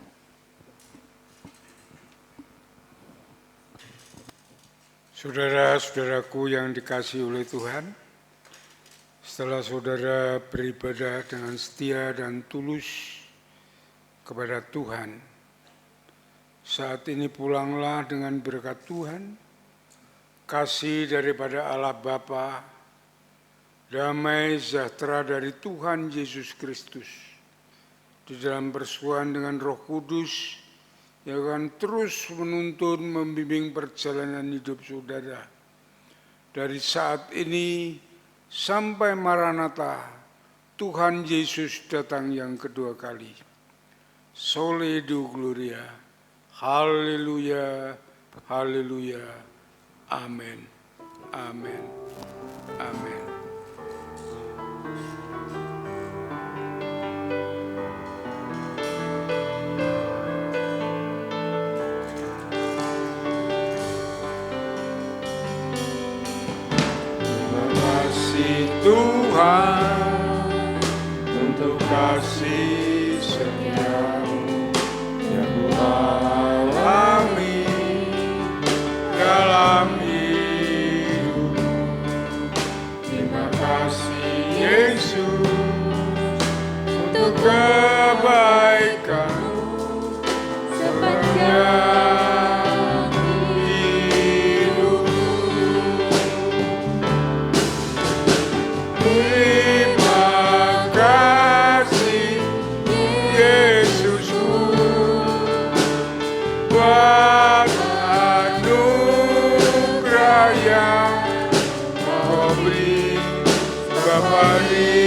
Saudara-saudaraku yang dikasihi oleh Tuhan, setelah saudara beribadah dengan setia dan tulus kepada Tuhan, saat ini pulanglah dengan berkat Tuhan, kasih daripada Allah Bapa, damai sejahtera dari Tuhan Yesus Kristus, di dalam persekutuan dengan Roh Kudus, yang akan terus menuntun, membimbing perjalanan hidup saudara. Dari saat ini sampai Maranatha, Tuhan Yesus datang yang kedua kali. Soli Deo Gloria, haleluya, haleluya, amin, amin, amin. Tuhan, untuk kasih setia-Mu yang ku alami dalam hidup. Terima kasih Yesus untuk kebaikan-Mu sepanjang Bapa